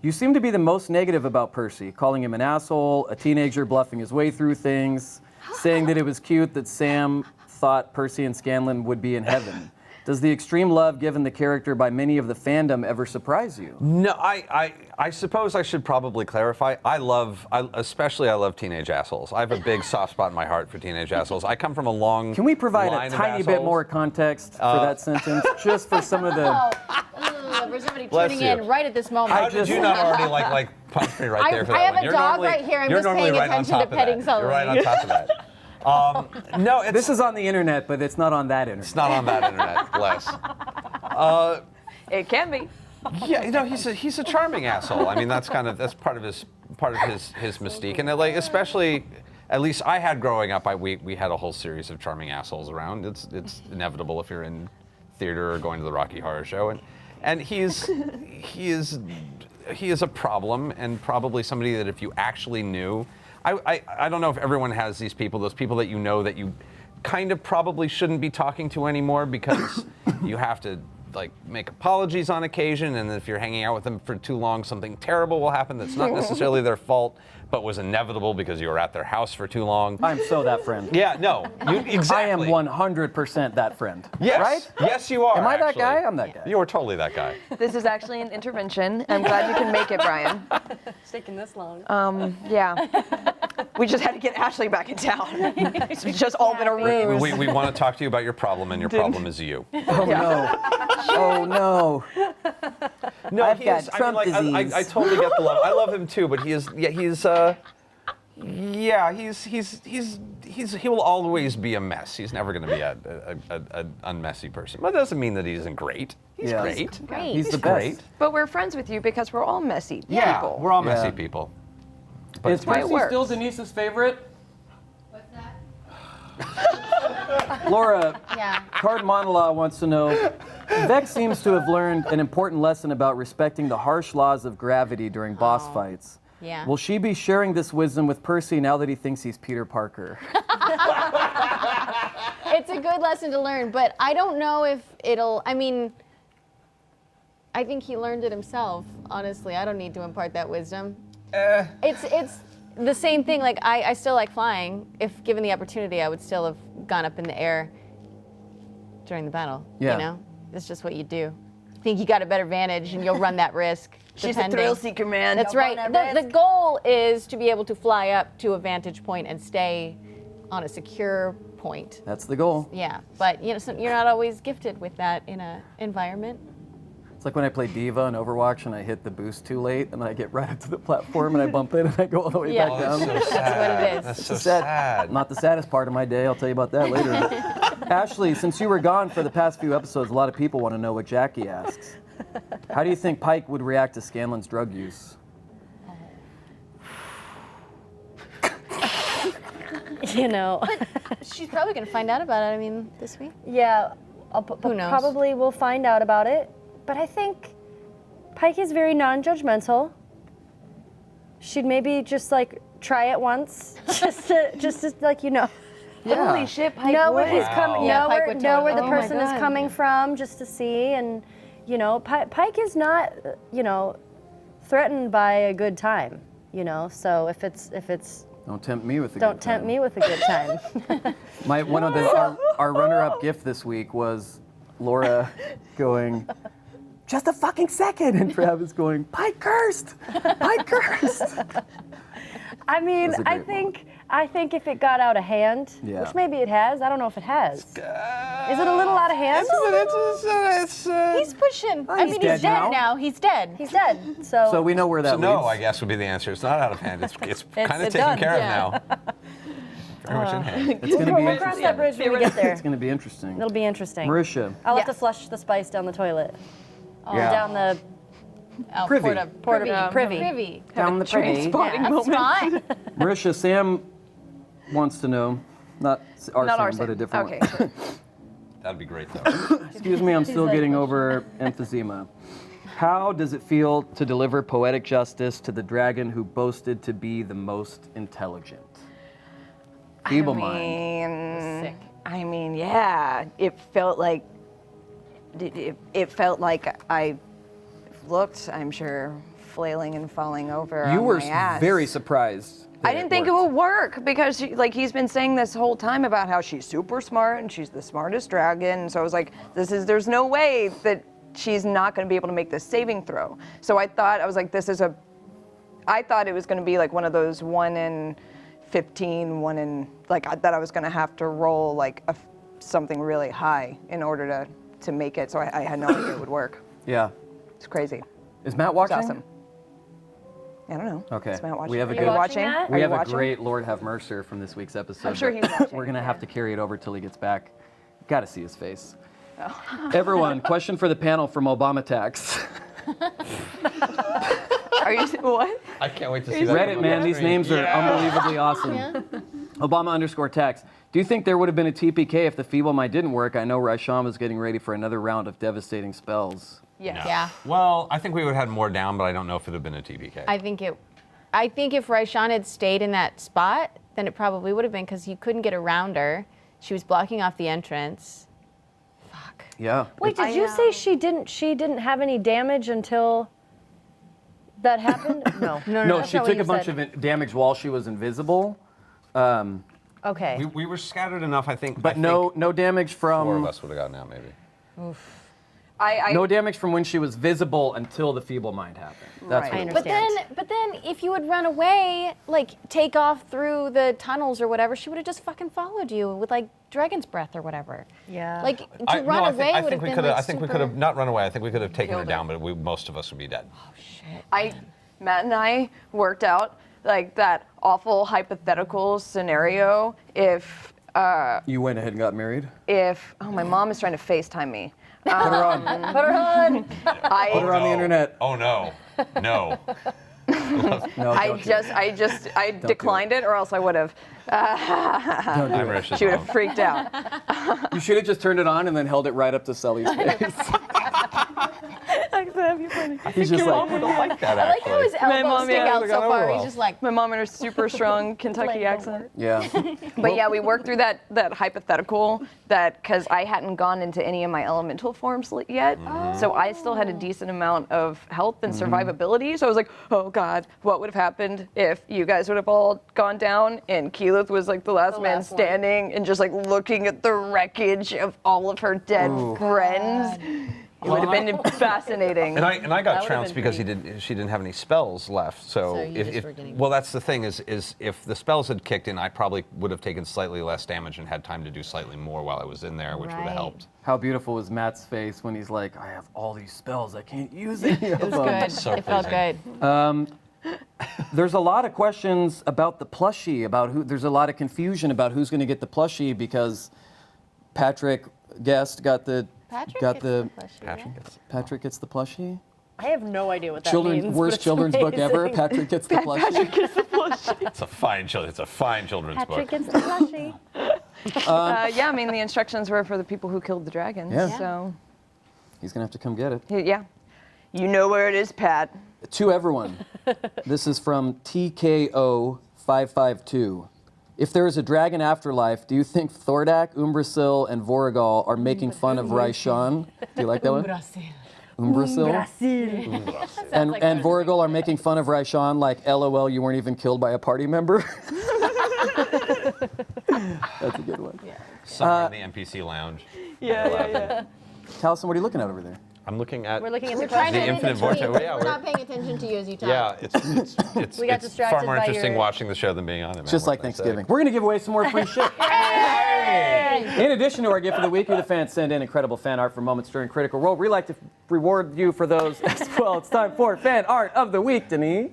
you seem to be the most negative about Percy, calling him an asshole, a teenager bluffing his way through things, saying that it was cute that Sam thought Percy and Scanlan would be in heaven. Does the extreme love given the character by many of the fandom ever surprise you? No, I suppose I should probably clarify. I love teenage assholes. I have a big soft spot in my heart for teenage assholes. I come from a long Can we provide line a of tiny bit assholes. more context for that sentence, just for some of the... For somebody Bless tuning you. in right at this moment. How did you not already like punch me right there for that I have one? a You're dog normally- right here. I'm you're just normally paying right on attention to top of petting that. Sully. You're right on top of that. No, This is on the internet, but it's not on that internet. it's not on that internet. Bless. It can be. Yeah, he's a charming asshole. I mean, that's part of his mystique, and especially, at least I had growing up. We had a whole series of charming assholes around. It's inevitable if you're in theater or going to the Rocky Horror Show, and he is a problem, and probably somebody that if you actually knew, I don't know if everyone has those people that you know that you kind of probably shouldn't be talking to anymore because you have to make apologies on occasion, and if you're hanging out with them for too long, something terrible will happen that's not necessarily their fault, but was inevitable because you were at their house for too long. I'm so that friend. Yeah, no, exactly. I am 100% that friend. Yes, Right? yes, you are. Am I that actually. guy? I'm that guy. You are totally that guy. This is actually an intervention. I'm glad you can make it, Brian. It's taking this long. Yeah. We just had to get Ashley back in town. It's just all been a ruse. We want to talk to you about your problem, and your problem is you. Oh no. Oh no. No, I've he got is. Trump I disease. I totally get the love. I love him too, but he will always be a mess. He's never going to be an unmessy person. But that doesn't mean that he isn't great. He's Yeah. great. Great. He's the great. best. But we're friends with you because we're all messy Yeah, people. we're all messy Yeah. people. Is why it Percy works. still Denise's favorite? What's that? Laura, Yeah. Card Monolaw wants to know, Vex seems to have learned an important lesson about respecting the harsh laws of gravity during boss fights. Yeah. Will she be sharing this wisdom with Percy now that he thinks he's Peter Parker? It's a good lesson to learn, but I don't know if it'll. I mean, I think he learned it himself. Honestly, I don't need to impart that wisdom. It's the same thing. Like I still like flying. If given the opportunity, I would still have gone up in the air during the battle. Yeah. You know, it's just what you do. Think you got a better vantage, and you'll run that risk. She's a depending. thrill seeker, man. That's Don't right. run that The risk. goal is to be able to fly up to a vantage point and stay on a secure point. That's the goal. Yeah, but you know, you're not always gifted with that in an environment. It's like when I play Diva in Overwatch and I hit the boost too late and then I get right up to the platform and I bump it and I go all the way Yeah. back Oh, down. That's what it is. That's so Sad. sad. Not the saddest part of my day. I'll tell you about that later. Ashley, since you were gone for the past few episodes, a lot of people want to know what Jackie asks. How do you think Pike would react to Scanlan's drug use? You know. She's probably going to find out about it. I mean, this week. Yeah, Who knows? probably we'll find out about it. But I think Pike is very non-judgmental. She'd maybe just like try it once, just to like Holy shit, Pike know where would. he's coming, Yeah, know Pike where, would know where the totally. Oh my person is God. coming from, just to see, and Pike is not threatened by a good time, So if it's Don't tempt me with a don't good tempt time. me with a good time. One of our runner-up gift this week was Laura going, just a fucking second, and Travis going, Pike cursed! Pike cursed! I mean, That's a great I think if it got out of hand, Yeah. which maybe it has, I don't know if it has. Is it a little out of hand? He's pushing. I he's mean, dead he's dead now. now. He's dead. He's dead. So we know where that So no, leads. I guess would be the answer. It's not out of hand. It's kind of it's taken done, care of yeah. now. Very much in hand. It's going to be We'll cross that bridge when we get there. It's going to be interesting. It'll be interesting. Marisha, I'll have to Yes. flush the spice down the toilet. Yeah. Down the Oh, Privy. privy. Down the privy. Yeah, that's fine. Marisha, Sam wants to know, not our Not Sam, our but a Sam. different Okay. one. That'd be great though. Excuse me, I'm still like, getting over emphysema. How does it feel to deliver poetic justice to the dragon who boasted to be the most intelligent? Feeble mind. Sick. I mean, yeah, it felt like I looked, I'm sure, flailing and falling over. You on were my ass. very surprised. I didn't think it would work because he's been saying this whole time about how she's super smart and she's the smartest dragon. So I was like, there's no way that she's not going to be able to make this saving throw. So I thought I thought it was going to be like one of those 1 in 15, that I was going to have to roll like something really high in order to make it. So I had no idea it would work. Yeah. It's crazy. Is Matt It's watching? awesome. I don't know. Okay. Is Matt watching? We have a Are good- you Are you watching? watching that? Are We you have watching? a great Lord have mercy from this week's episode. I'm sure but he's watching. We're going to have to carry it over till he gets back. Got to see his face. Everyone, question for the panel from Obama Tax. Are you what? I can't wait to see that. Reddit, man, these names are unbelievably awesome. Obama_tax. Do you think there would have been a TPK if the feeble mind didn't work? I know Raisham was getting ready for another round of devastating spells. Yes. Yeah. Well, I think we would have had more down, but I don't know if it would have been a TPK. I think if Raishan had stayed in that spot, then it probably would have been because you couldn't get around her. She was blocking off the entrance. Fuck. Yeah. Wait, did you say she didn't have any damage until that happened? No. No, that's she not what took you a bunch said. of damage while she was invisible, Okay. we were scattered enough, I think. but no damage Four of from. us would have gotten out, maybe. No damage from when she was visible until the feeble mind happened. That's Right. what I it was. understand. But then if you had run away, like take off through the tunnels or whatever, she would have just fucking followed you with like dragon's breath or whatever. Yeah. Like to run away would have been like I think we super- could have not run away. I think we could have taken her Killed down, but most of us would be dead. Matt and I worked out like that awful hypothetical scenario if You went ahead and got married? my mom is trying to FaceTime me. Put her on. Put her on. Put her on the internet. Oh no, no. No, I don't do it. just declined it, or else I would have. Don't do I'm it. Rish's She would mom. have freaked out. You should have just turned it on and then held it right up to Sully's face. He's just like, like that, I like how his elbows mom, stick yeah, out look so at far. overall. He's just like, My mom and her super strong Kentucky Like, accent. yeah. But yeah, we worked through that hypothetical that because I hadn't gone into any of my elemental forms yet, so I still had a decent amount of health and survivability. So I was like, oh God, what would have happened if you guys would have all gone down and Keyleth was like the last man last one. standing and just like looking at the wreckage of all of her dead friends? It would have been fascinating. And I got That would've trounced been because pretty- she didn't have any spells left. So, you just were getting- well, that's the thing is if the spells had kicked in, I probably would have taken slightly less damage and had time to do slightly more while I was in there, which would have Right. helped. How beautiful was Matt's face when he's like, I have all these spells, I can't use any of it was them. good. So It felt pleasing. good. There's a lot of questions about the plushie, there's a lot of confusion about who's going to get the plushie because Patrick Guest got the Patrick got gets the plushie, Patrick yeah. gets Patrick gets the plushie. I have no idea what that means. Worst but it's children's book ever. amazing. Patrick gets the plushie. It's a fine children's Patrick book. gets the plushie. Yeah, I mean the instructions were for the people who killed the dragons. Yeah. So He's gonna have to come get it. yeah, you know where it is, Pat. To everyone, this is from TKO552. If there is a dragon afterlife, do you think Thordak, Umbrasyl, and Voragal are making fun of Raishan? Do you like that one? Umbrasyl. And Voragal are making fun of Raishan like, LOL, you weren't even killed by a party member? That's a good one. Somewhere in the NPC lounge. Yeah. Taliesin, what are you looking at over there? I'm looking at We're looking at We're the trying The to question. infinite vortex. Well, yeah, We're not paying attention to you as you talk. yeah, it's We got it's distracted far more by interesting your- watching the show than being on it. Man. Just like What can I say? Thanksgiving. We're going to give away some more free shit. In addition to our gift of the week, you the fans send in incredible fan art for moments during Critical Role. We'd like to reward you for those as well. It's time for fan art of the week, Denise.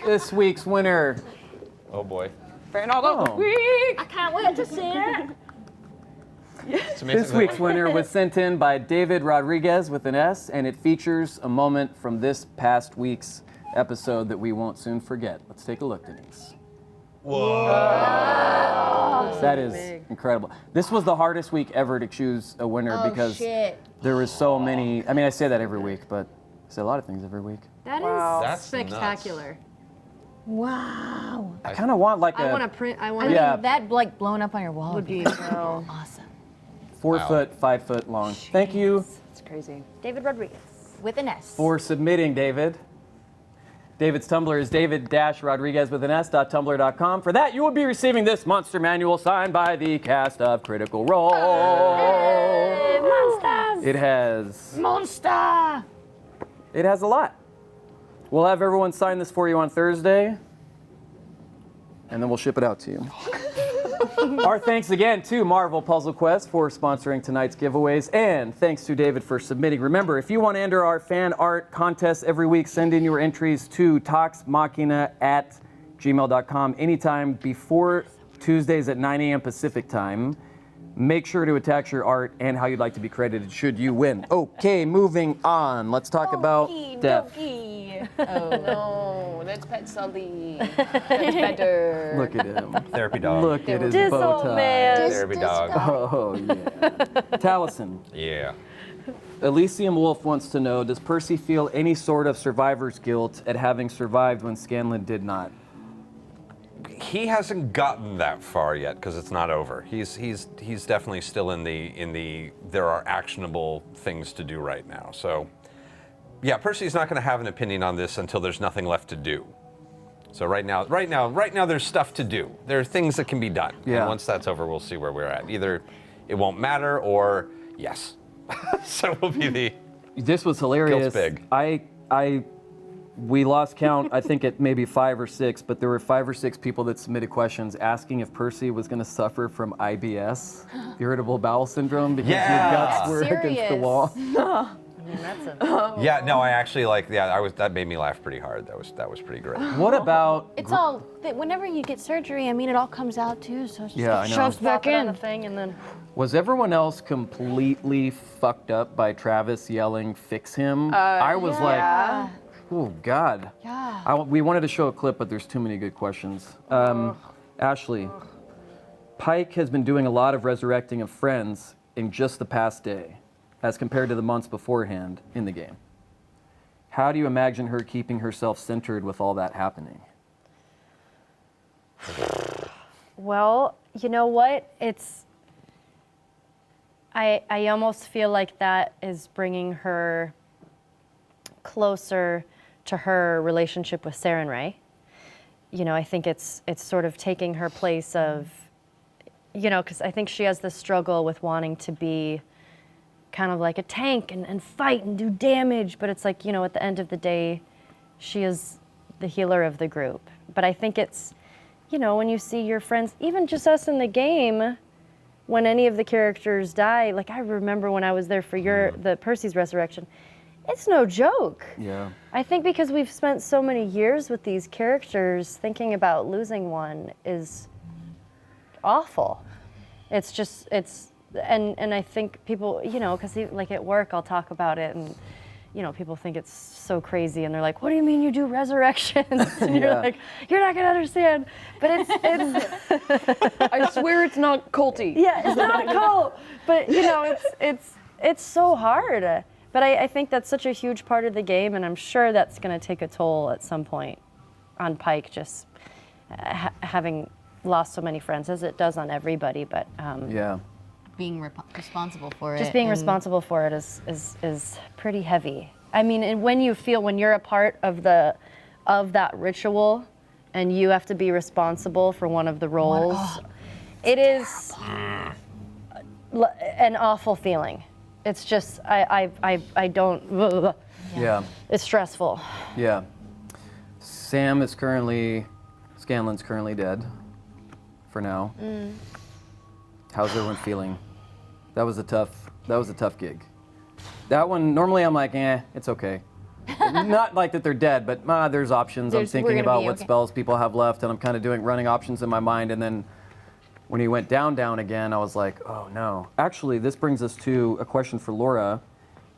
This week's winner. Oh boy, Fan art of the Oh. week. Can't wait to see it. it's amazing. This week's winner was sent in by David Rodriguez with an S, and it features a moment from this past week's episode that we won't soon forget. Let's take a look, Denise. Whoa! That is incredible. This was the hardest week ever to choose a winner because there was so many. I mean, I say that every week, but I say a lot of things every week. That is That's spectacular. Wow. I kind of want like I want a to print. I I want mean, Yeah. that like blown up on your wall would be awesome. 4 Wow. foot, 5 foot long. Thank you It's crazy. David Rodriguez. With an S. for submitting, David. David's Tumblr is david-rodriguez with an s.tumblr.com. For that, you will be receiving this monster manual signed by the cast of Critical Role. Monsters. It has Monster. It has a lot. We'll have everyone sign this for you on Thursday, and then we'll ship it out to you. Our thanks again to Marvel Puzzle Quest for sponsoring tonight's giveaways, and thanks to David for submitting. Remember, if you want to enter our fan art contest every week, send in your entries to toxmachina@gmail.com anytime before Tuesdays at 9 a.m. Pacific time. Make sure to attach your art and how you'd like to be credited should you win. Okay, moving on. Let's talk about death. No, that's Pet Sully. That's better. Look at him. Therapy dog. Look at his This bow old tie. man. Therapy dog. Oh, yeah. Taliesin, Yeah. Elysium Wolf wants to know, does Percy feel any sort of survivor's guilt at having survived when Scanlan did not? He hasn't gotten that far yet because it's not over. He's definitely still in the there are actionable things to do right now. So yeah, Percy's not going to have an opinion on this until there's nothing left to do. So right now there's stuff to do. There are things that can be done. Yeah. And once that's over, we'll see where we're at. Either it won't matter, or yes. So will be the. This was hilarious. Guilt's big. We lost count, I think at maybe 5 or 6, but there were 5 or 6 people that submitted questions asking if Percy was going to suffer from IBS, irritable bowel syndrome, because your guts were against the wall. I mean, that's a. Yeah, no, I actually that made me laugh pretty hard. That was pretty great. What about? It's all, whenever you get surgery, I mean, it all comes out too, so it's just Yeah, I know. shoved back Flop it on in. the thing and then. Was everyone else completely fucked up by Travis yelling, "Fix him"? I was like, oh God. Yeah. We wanted to show a clip, but there's too many good questions. Ashley, Pike has been doing a lot of resurrecting of friends in just the past day, as compared to the months beforehand in the game. How do you imagine her keeping herself centered with all that happening? Well, you know what? I almost feel like that is bringing her closer to her relationship with Saren Ray. You know, I think it's sort of taking her place of, you know, because I think she has this struggle with wanting to be kind of like a tank and fight and do damage, but it's like, you know, at the end of the day, she is the healer of the group. But I think it's, you know, when you see your friends, even just us in the game, when any of the characters die, like I remember when I was there for the Percy's resurrection, it's no joke. Yeah. I think because we've spent so many years with these characters, thinking about losing one is awful. It's just, and I think people, you know, because like at work, I'll talk about it and, you know, people think it's so crazy and they're like, what do you mean you do resurrections? And you're like, you're not gonna understand. But it's I swear it's not culty. yeah, it's not a cult. But you know, it's so hard. But I think that's such a huge part of the game, and I'm sure that's gonna take a toll at some point on Pike, just having lost so many friends, as it does on everybody. But Yeah. Being responsible for it. just being and- responsible for it is pretty heavy. I mean, and when you're a part of that ritual, and you have to be responsible for one of the roles, it is an awful feeling. It's just I don't. Yeah. It's stressful. Yeah. Scanlan's currently dead for now. How's everyone feeling? That was a tough gig. That one, normally I'm like, it's okay. Not like that they're dead, but there's options. I'm We're thinking gonna about be what okay. spells people have left, and I'm kind of running options in my mind, and then when he went down again, I was like, oh no. Actually, this brings us to a question for Laura.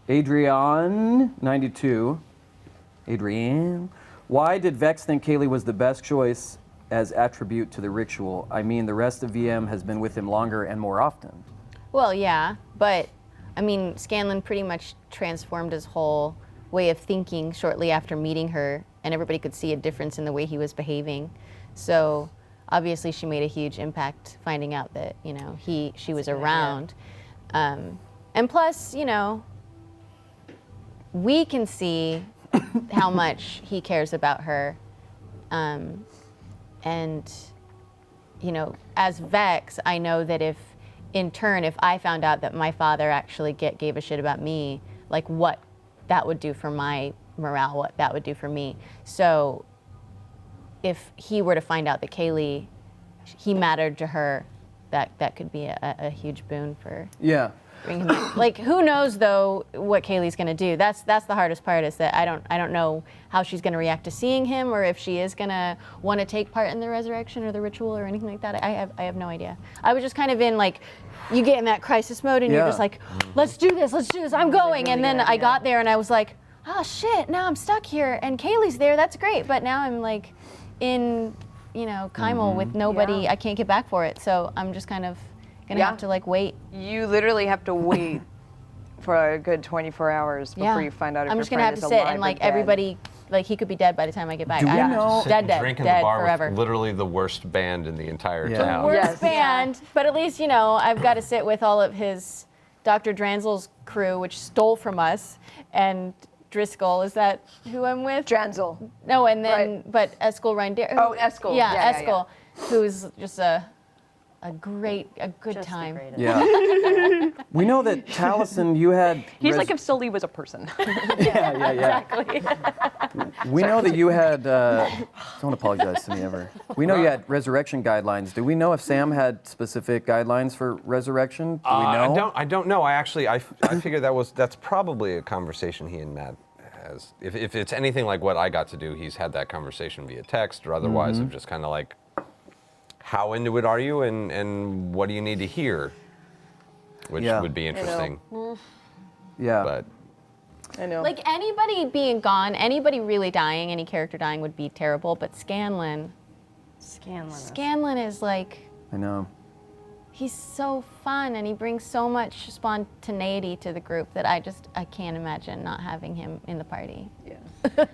Adrian92. Adrian. Why did Vex think Kaylee was the best choice as attribute to the ritual? I mean, the rest of VM has been with him longer and more often. Well, yeah, but I mean, Scanlan pretty much transformed his whole way of thinking shortly after meeting her, and everybody could see a difference in the way he was behaving. So obviously she made a huge impact finding out that, you know, she was around. And plus, you know, we can see how much he cares about her. And, you know, as Vex, I know that if I found out that my father actually gave a shit about me, like what that would do for my morale, what that would do for me. So if he were to find out that Kaylee, he mattered to her, that could be a huge boon for Yeah. bringing him back. Like, who knows though what Kaylee's gonna do? That's the hardest part, is that I don't know how she's gonna react to seeing him, or if she is gonna want to take part in the resurrection or the ritual or anything like that. I have no idea. I was just kind of in like, you get in that crisis mode and you're just like, let's do this, I'm going. And then I got there and I was like, oh shit, now I'm stuck here and Kaylee's there, that's great. But now I'm like in, you know, Kymel with nobody, I can't get back for it. So I'm just kind of gonna have to like wait. You literally have to wait for a good 24 hours before you find out if I'm your just gonna friend have to is sit alive and or like dead. everybody, like he could be dead by the time I get back. Do we I don't know- Sit Dead, and drink in dead the bar forever. with literally the worst band in the entire Yeah. town. Worst Yes. band, but at least, you know, I've got to sit with all of his Dr. Dranzel's crew, which stole from us, and Driscoll, is that who I'm with? Dranzel. No, and then, Right. but Eskel Reinders. Oh, Eskel. Yeah, Yeah, yeah, Eskel, who's just a a good Just the time. greatest. Yeah. We know that Taliesin, you had. He's like if Sully was a person. Yeah. Exactly. We know that you had. Don't apologize to me ever. We know you had resurrection guidelines. Do we know if Sam had specific guidelines for resurrection? Do we know? I don't know. I figure that's probably a conversation he and Matt has. If it's anything like what I got to do, he's had that conversation via text or otherwise of just kind of like, how into it are you, and what do you need to hear, which Yeah. would be interesting. Yeah. But I know. Like anybody being gone, anybody really dying, any character dying would be terrible. But Scanlan is like, I know. he's so fun and he brings so much spontaneity to the group that I can't imagine not having him in the party. Yeah.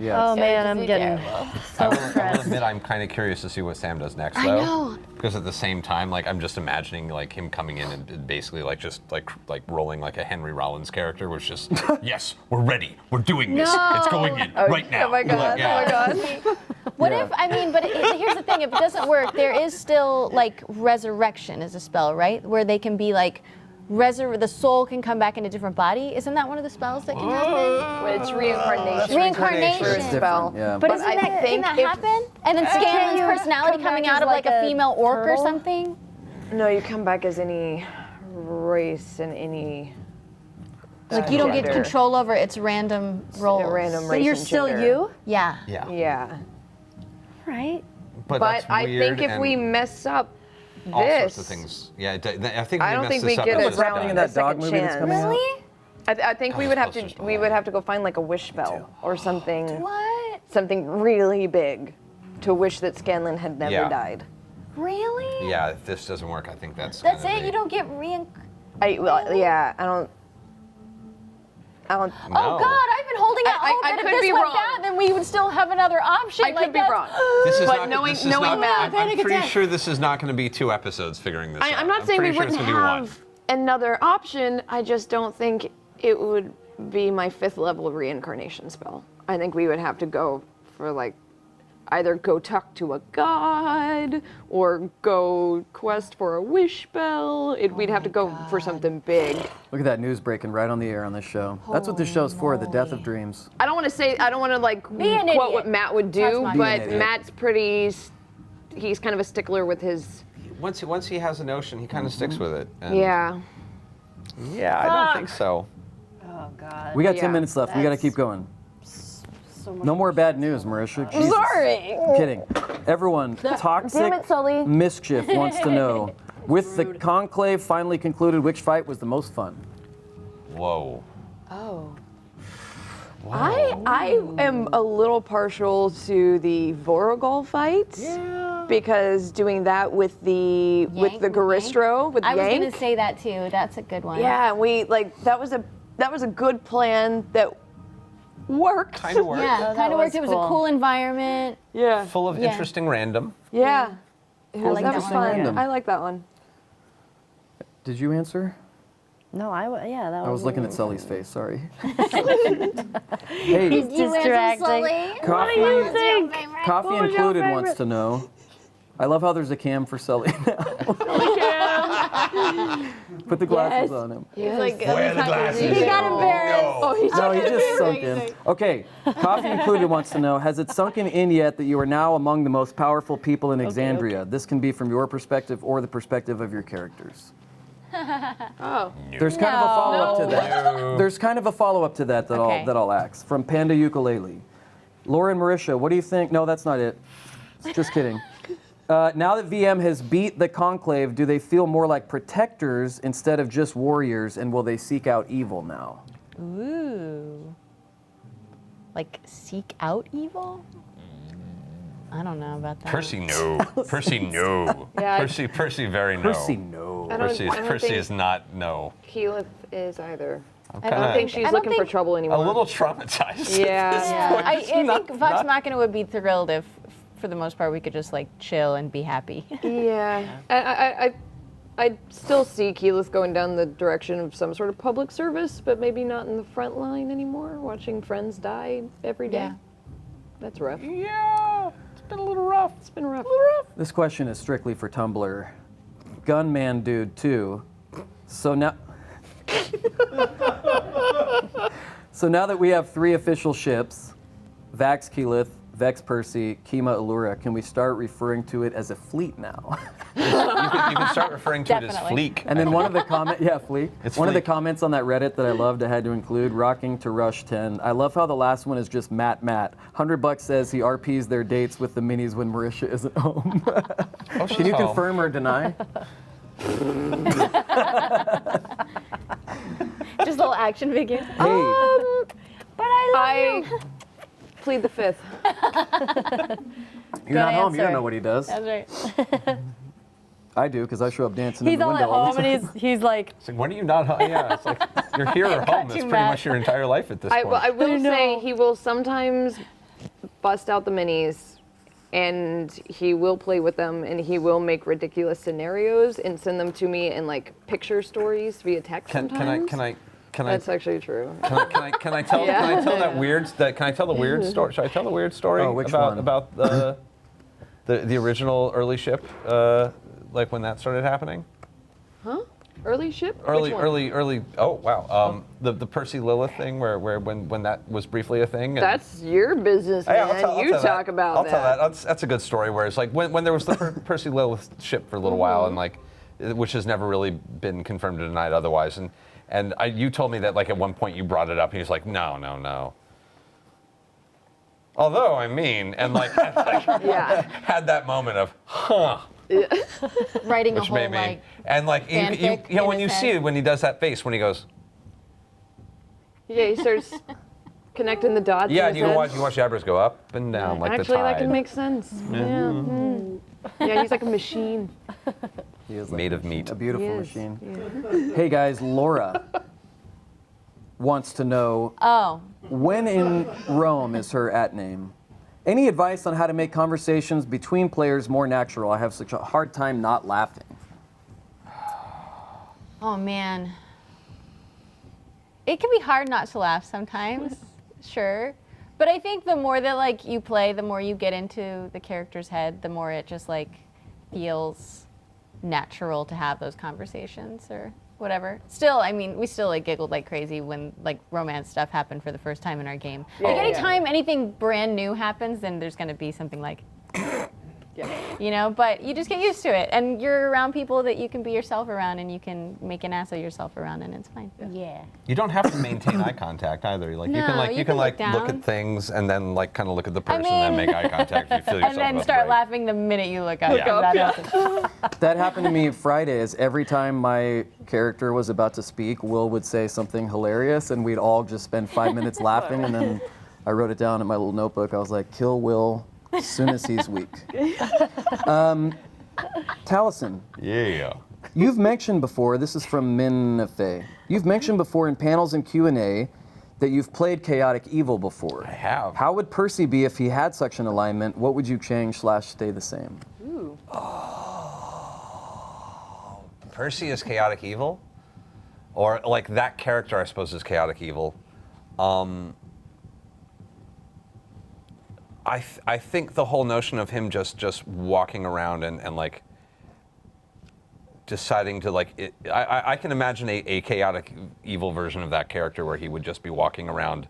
Yeah. Oh man, just I'm be getting terrible. so I will stressed. admit I'm kind of curious to see what Sam does next, I though. know. Because at the same time, like I'm just imagining like him coming in and basically like just like rolling like a Henry Rollins character, which just yes, we're ready, we're doing this, it's going in right now. Oh my god! Yeah. Oh my god! What Yeah. if, I mean, but here's the thing, if it doesn't work, there is still like resurrection is a spell, right? Where they can be like, the soul can come back in a different body. Isn't that one of the spells that can happen? Well, it's reincarnation. Reincarnation. It's different. Yeah. But But isn't I that, Can think that if- happen? And then Can't Scanlan's you personality come coming back out as of like a like a female orc or turtle? something? No, you come back as any race and any. Like you don't get gender. control over its random rolls. A random but race you're and still gender. you, Yeah. Yeah. Yeah. right? But But that's I weird think if we and mess up all this, sorts of things. Yeah, I think I don't mess think this we up, get it's a just round happening in done. that dog movie that's coming out? Really? I think we would have Ghostbusters to. We would have to go find like a wish spell or something. What? Something really big, to wish that Scanlan had never Yeah. died. Really? Yeah, if this doesn't work, I think that's That's kind it? of You don't get Yeah, I don't. Oh No. God, I've been holding out I- hope I that if could this be went wrong. down, then we would still have another option. I like could be that's- wrong. This is But not, knowing- this is knowing not, Matt- I'm Panic pretty attack. sure this is not going to be 2 episodes figuring this out. I'm not saying we pretty sure wouldn't it's gonna be one. have another option. I just don't think it would be my 5th level reincarnation spell. I think we would have to go for like either go talk to a god or go quest for a wish spell. We'd have to go for something big. Look at that news breaking right on the air on this show. That's what this show's for, the death of dreams. I don't want to like an quote idiot. what Matt would That's do, my- Be an but idiot. Matt's he's kind of a stickler with his. Once he has a notion, he kind of sticks with it. And Yeah. Yeah, I don't think so. Oh God. We got Yeah, 10 minutes left. We got to that's- keep going. So much No more bad news, Marisha. Jesus. Sorry. I'm kidding. Everyone, Toxic Sully. Mischief wants to know, with the conclave finally concluded, which fight was the most fun? Whoa. Oh. I am a little partial to the Vorogol fight. Yeah. Because doing that with the Garistro with I was Yank. gonna say that too. That's a good one. Yeah, we like that was a good plan that worked. Kind of worked. Yeah, that kind of was worked. It was cool. a cool environment. Yeah. Full of Yeah. interesting random. Yeah. like that that was one. fun. Random. I like that one. Did you answer? No, yeah, that was. I was looking at Sully's face, sorry. Hey, distracting. Coffee Included wants to know. I love how there's a cam for Sully now. Put the glasses on him. He's like, Wear the glasses. he got embarrassed. No, he just sunk in. Okay, Coffee Included wants to know, has it sunken in yet that you are now among the most powerful people in Exandria? This can be from your perspective or the perspective of your characters. Oh. There's kind of a follow-up to that. There's kind of a follow-up to that Okay. I'll ask. From Panda Ukulele. Laura and Marisha, what do you think? No, that's not it. Just kidding. Now that VM has beat the Conclave, do they feel more like protectors instead of just warriors, and will they seek out evil now? Ooh. Like seek out evil? I don't know about that. Percy, no. Percy, no. Yeah, Percy, very no. Percy, no. Percy think is not no. Keyleth is either. I kinda- don't think she's looking for trouble A anymore. little traumatized. Yeah. I think Vox Machina would be thrilled if, for the most part, we could just like chill and be happy. Yeah. I still see Keyleth going down the direction of some sort of public service, but maybe not in the front line anymore, watching friends die every day. Yeah. That's rough. Yeah. been a little rough. It's been rough. This question is strictly for Tumblr. Gunman Dude 2. So now, so now that we have 3 official ships, Vax Keyleth, Vex Percy, Kima Allura, can we start referring to it as a fleet now? You can start referring to it as Definitely. Fleek. And then one of the fleet. It's One of the Fleek. comments on that Reddit that I loved, I had to include, Rocking to Rush 10. I love how the last one is just Matt. $100 says he RPs their dates with the minis when Marisha isn't home. Oh, she's Can you home. confirm or deny? Just a little action figure. Hey, But I I plead the fifth. you're not home. You answer. don't know what he does. That's right. I do, because I show up dancing He's in the all window at all home the time. and he's like, It's like, when are you not home? Yeah, it's like, you're here or home. That's too pretty mad. much your entire life at this point. I will say know. he will sometimes bust out the minis, and he will play with them, and he will make ridiculous scenarios and send them to me in like picture stories via text. Can I That's actually true. Can I tell that weird can I tell the weird story? Should I tell the weird story Oh, which about one? about the original early ship, like when that started happening? Early ship? Early. Which one? Oh wow. The Percy Lilith thing, where when that was briefly a thing. And That's your business, man. I'll You tell talk that. about I'll that. tell that. That's a good story. Where it's like when there was the Percy Lilith ship for a little while, and like, which has never really been confirmed or denied otherwise. And you told me that like at one point you brought it up, and he was like, no. Although I mean, and like, Yeah. had that moment of, huh. Writing Which a whole made me, like and like fanfic you know in when you his see head. it when he does that face when he goes, Yeah, he starts connecting the dots. yeah, in and his you head. watch Jabber's go up and down like Actually, the that tide. can make sense. Yeah. Yeah, he's like a machine. He is like Made a of machine, meat. A beautiful He is, machine. Hey guys, Laura wants to know, oh. when in Rome is her @name? Any advice on how to make conversations between players more natural? I have such a hard time not laughing. Oh man. It can be hard not to laugh sometimes, sure. But I think the more that like you play, the more you get into the character's head, the more it just like feels natural to have those conversations or whatever. Still, I mean, we still like giggled like crazy when like romance stuff happened for the first time in our game. Like anytime anything brand new happens, then there's gonna be something like you know, but you just get used to it, and you're around people that you can be yourself around, and you can make an ass of yourself around, and it's fine. Yeah. You don't have to maintain eye contact either. Like you No, can like you can look look at things and then like kind of look at the person mean- and then make eye contact. If you feel yourself And then about start to break. laughing the minute you look up. Look because up, that yeah. happens. That happened to me Fridays. Every time my character was about to speak, Will would say something hilarious, and we'd all just spend 5 minutes laughing, and then I wrote it down in my little notebook. I was like, kill Will as soon as he's weak. Taliesin, Yeah. you've mentioned before, this is from Minfe, you've mentioned before in panels and Q&A that you've played Chaotic Evil before. I have. How would Percy be if he had such an alignment? What would you change / stay the same? Percy is chaotic evil, or like that character, I suppose, is chaotic evil. I think the whole notion of him just walking around and like deciding to like I can imagine a chaotic evil version of that character where he would just be walking around,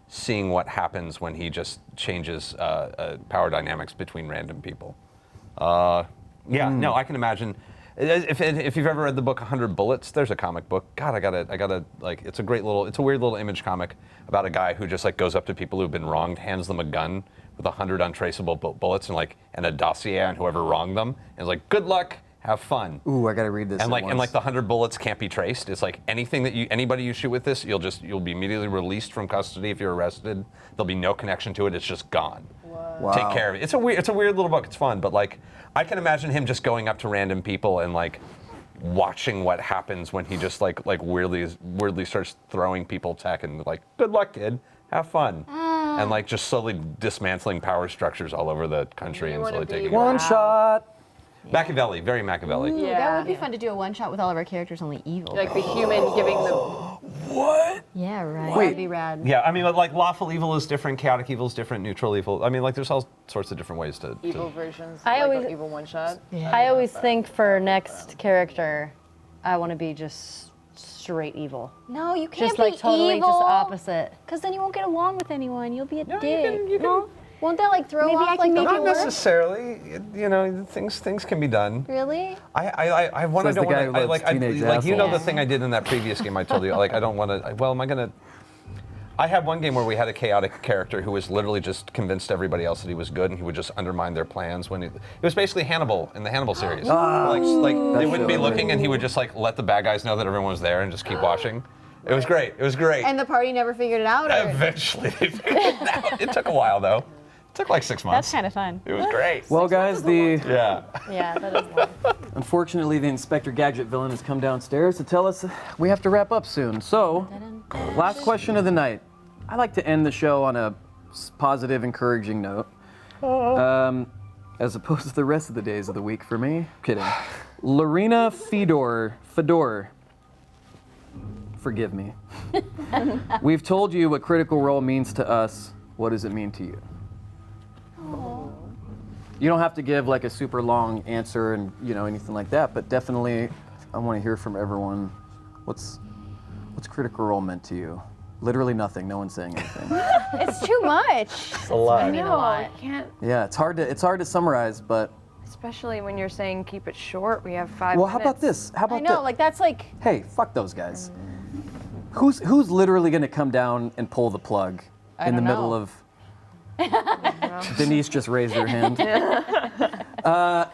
seeing what happens when he just changes power dynamics between random people. No, I can imagine. If you've ever read the book 100 Bullets, there's a comic book. God, I gotta like, it's a weird little image comic about a guy who just like goes up to people who've been wronged, hands them a gun with 100 untraceable bullets and a dossier on whoever wronged them, and is like, good luck, have fun. Ooh, I gotta read this. And at like once. the 100 bullets can't be traced. It's like anybody you shoot with this, you'll be immediately released from custody if you're arrested. There'll be no connection to it. It's just gone. Wow. Take care of it. It's a weird little book. It's fun, but like I can imagine him just going up to random people and like watching what happens when he just like weirdly starts throwing people tech and like, good luck, kid, have fun, and like just slowly dismantling power structures all over the country and slowly taking over. One shot. Machiavelli, very Machiavelli. Ooh, that would be fun to do a one shot with all of our characters only evil. Like the human giving the Yeah, right. That'd be rad. Yeah, I mean, like lawful evil is different, chaotic evil is different, neutral evil. I mean, like there's all sorts of different ways to. Evil versions. I like always- evil one shot. I always think for next character, I want to be just straight evil. No, you can't Just like be totally evil. just opposite. Because then you won't get along with anyone. You'll be a No, dick. you can- Won't that like throw Maybe off I like can the make it Not work. necessarily. You know, things can be done. Really? I want to. Says the don't guy want who loves teenage like you know the assholes. thing I did in that previous game. I told you like I don't want to. Well, am I gonna? I had one game where we had a chaotic character who was literally just convinced everybody else that he was good, and he would just undermine their plans. When it was basically Hannibal in the Hannibal series. Like they wouldn't be show, looking, and he would just like let the bad guys know that everyone was there and just keep watching. It was great. It was great. And the party never figured it out? Or? Eventually, they figured it out. It took a while though. It took like 6 months. That's kind of fun. It was great. Well, guys, Yeah. Yeah, that is one. unfortunately, the Inspector Gadget villain has come downstairs to tell us we have to wrap up soon. So, last question of the night. I like to end the show on a positive, encouraging note, as opposed to the rest of the days of the week for me. Kidding. Lorena Fedor, forgive me. We've told you what Critical Role means to us. What does it mean to you? You don't have to give like a super long answer and anything like that, but definitely I want to hear from everyone. What's Critical Role meant to you? Literally nothing. No one's saying anything. It's too much. It's a lot. No, you can't. Yeah, it's hard to summarize, but Especially when you're saying keep it short. We have 5 well, minutes. how about this? How about I know, thi- like that's like, Hey, fuck those guys. Who's literally going to come down and pull the plug in the don't middle know. of? Denise just raised her hand. I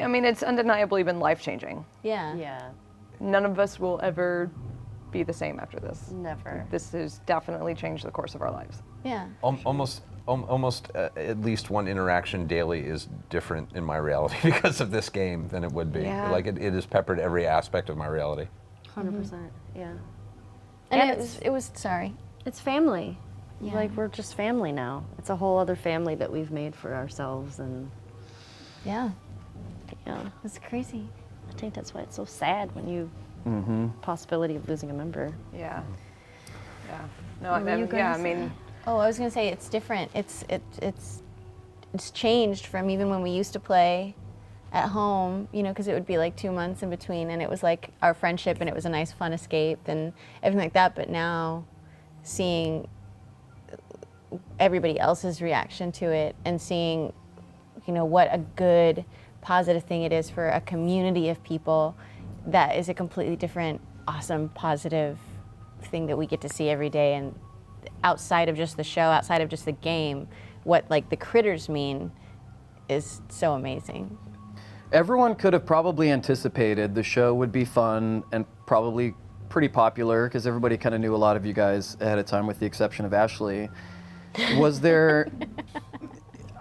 mean, it's undeniably been life-changing. yeah. Yeah, None of us will ever be the same after this. never. This has definitely changed the course of our lives. Yeah. Almost at least one interaction daily is different in my reality because of this game than it would be. Yeah. Like it has peppered every aspect of my reality. 100%. Yeah. And And it was, sorry. It's family. Yeah. Like we're just family now. It's a whole other family that we've made for ourselves, and Yeah. yeah, It's crazy. I think that's why it's so sad when you possibility of losing a member. Yeah. Yeah. No, What were you gonna yeah, I say? mean, Oh, I was gonna say it's different. It's changed from even when we used to play at home, because it would be like 2 months in between, and it was like our friendship, and it was a nice, fun escape, and everything like that. But now, seeing everybody else's reaction to it, and seeing, what a good, positive thing it is for a community of people, that is a completely different, awesome, positive thing that we get to see every day. And outside of just the show, outside of just the game, what like the critters mean is so amazing. Everyone could have probably anticipated the show would be fun and probably pretty popular because everybody kind of knew a lot of you guys ahead of time, with the exception of Ashley. Was there?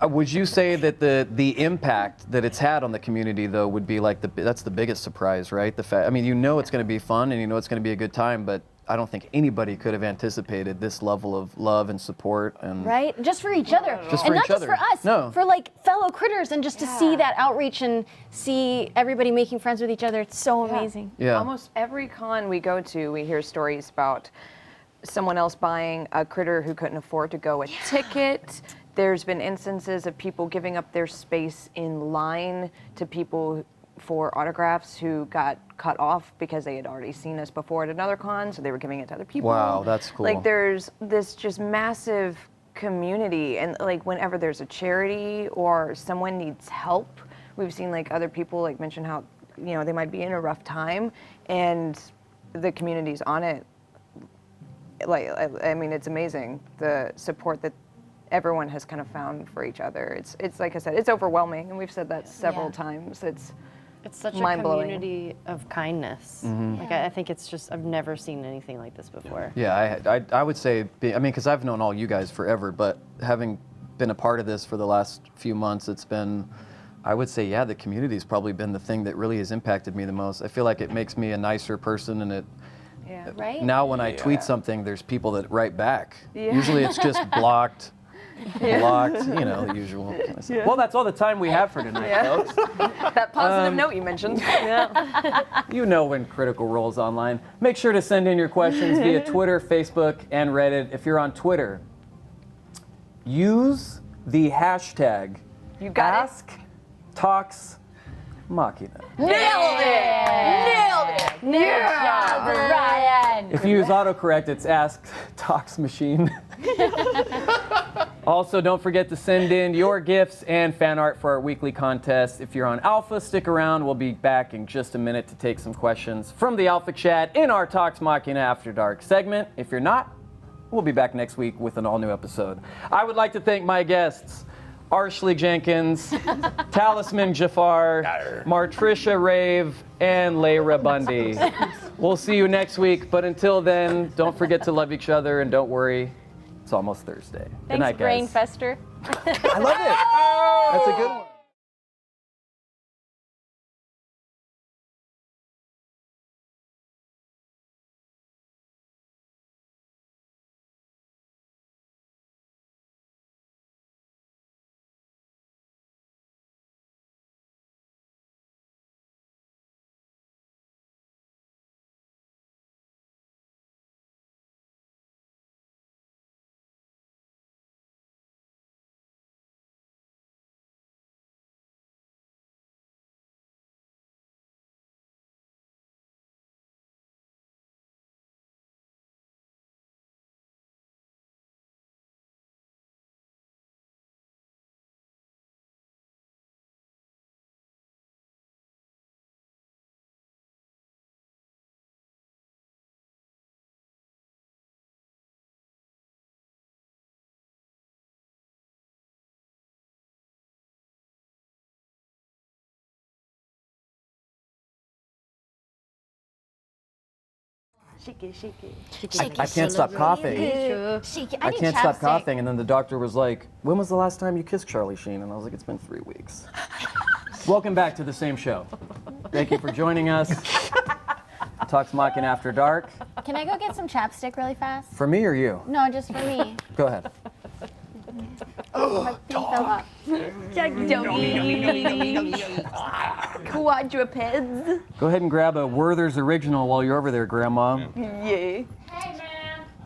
Would you say that the impact that it's had on the community though would be like that's the biggest surprise, right? The fact, I mean, it's going to be fun and it's going to be a good time, but I don't think anybody could have anticipated this level of love and support and Right? Just for each other. Just and for not each just other. for us, No. for like fellow critters, and just to see that outreach and see everybody making friends with each other. It's so amazing. Yeah. almost every con we go to, we hear stories about someone else buying a critter who couldn't afford to go a ticket. There's been instances of people giving up their space in line to people for autographs who got cut off because they had already seen us before at another con, so they were giving it to other people. Wow, that's cool. Like there's this just massive community, and like whenever there's a charity or someone needs help, we've seen like other people like mention how they might be in a rough time, and the community's on it. Like I mean, it's amazing the support that everyone has kind of found for each other. It's like I said, it's overwhelming, and we've said that several times. It's It's such a mind-blowing. community of kindness. Like I think it's just I've never seen anything like this before. Yeah, I would say, because I've known all you guys forever, but having been a part of this for the last few months, it's been, I would say, yeah, the community's probably been the thing that really has impacted me the most. I feel like it makes me a nicer person, and Right? now when I tweet something, there's people that write back. Usually it's just blocked, blocked, you know, the usual kind of stuff. Well, that's all the time we have for tonight, folks. That positive note you mentioned. You know when Critical Role's online. Make sure to send in your questions via Twitter, Facebook, and Reddit. If you're on Twitter, use the hashtag You got AskTalksMachina. Nailed it! Ryan. If you use autocorrect, it's Ask Talks Machine. Also, don't forget to send in your gifts and fan art for our weekly contest. If you're on Alpha, stick around. We'll be back in just a minute to take some questions from the Alpha chat in our Talks Machina After Dark segment. If you're not, we'll be back next week with an all-new episode. I would like to thank my guests, Arshley Jenkins, Talisman Jafar, Martricia Rave, and Layra Bundy. We'll see you next week, but until then, don't forget to love each other, and don't worry, it's almost Thursday. Good night, guys. Brainfester. I love it. That's a good one. I can't stop coughing. I can't stop coughing. And then the doctor was like, when was the last time you kissed Charlie Sheen? And I was like, it's been 3 weeks. Welcome back to the same show. Thank you for joining us. Talks Machina After Dark. Can I go get some chapstick really fast? For me or you? No, just for me. Go ahead. My thing fell off. Quadrupeds. Go ahead and grab a Werther's Original while you're over there, Grandma. Yeah.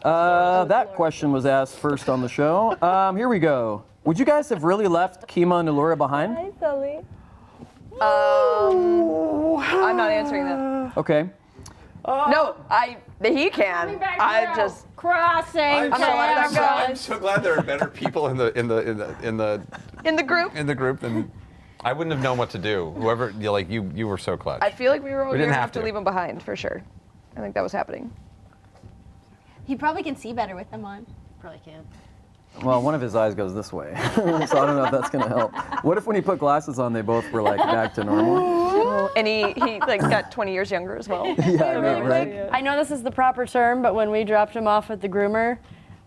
That question was asked first on the show. Here we go. Would you guys have really left Kima and Allura behind? Hi, Sully. I'm not answering that. Okay. No, he can. I just Crossing. I'm gonna let that go. I'm so glad there are better people in the in the group. than I wouldn't have known what to do. Whoever you were so clutch. I feel like we were all didn't gonna have have to to. leave him behind for sure. I think that was happening. He probably can see better with them on. Probably can't. Well, one of his eyes goes this way, so I don't know if that's gonna help. What if when he put glasses on, they both were like back to normal? And he like got 20 years younger as well. Yeah, I know, right? I know this is the proper term, but when we dropped him off at the groomer,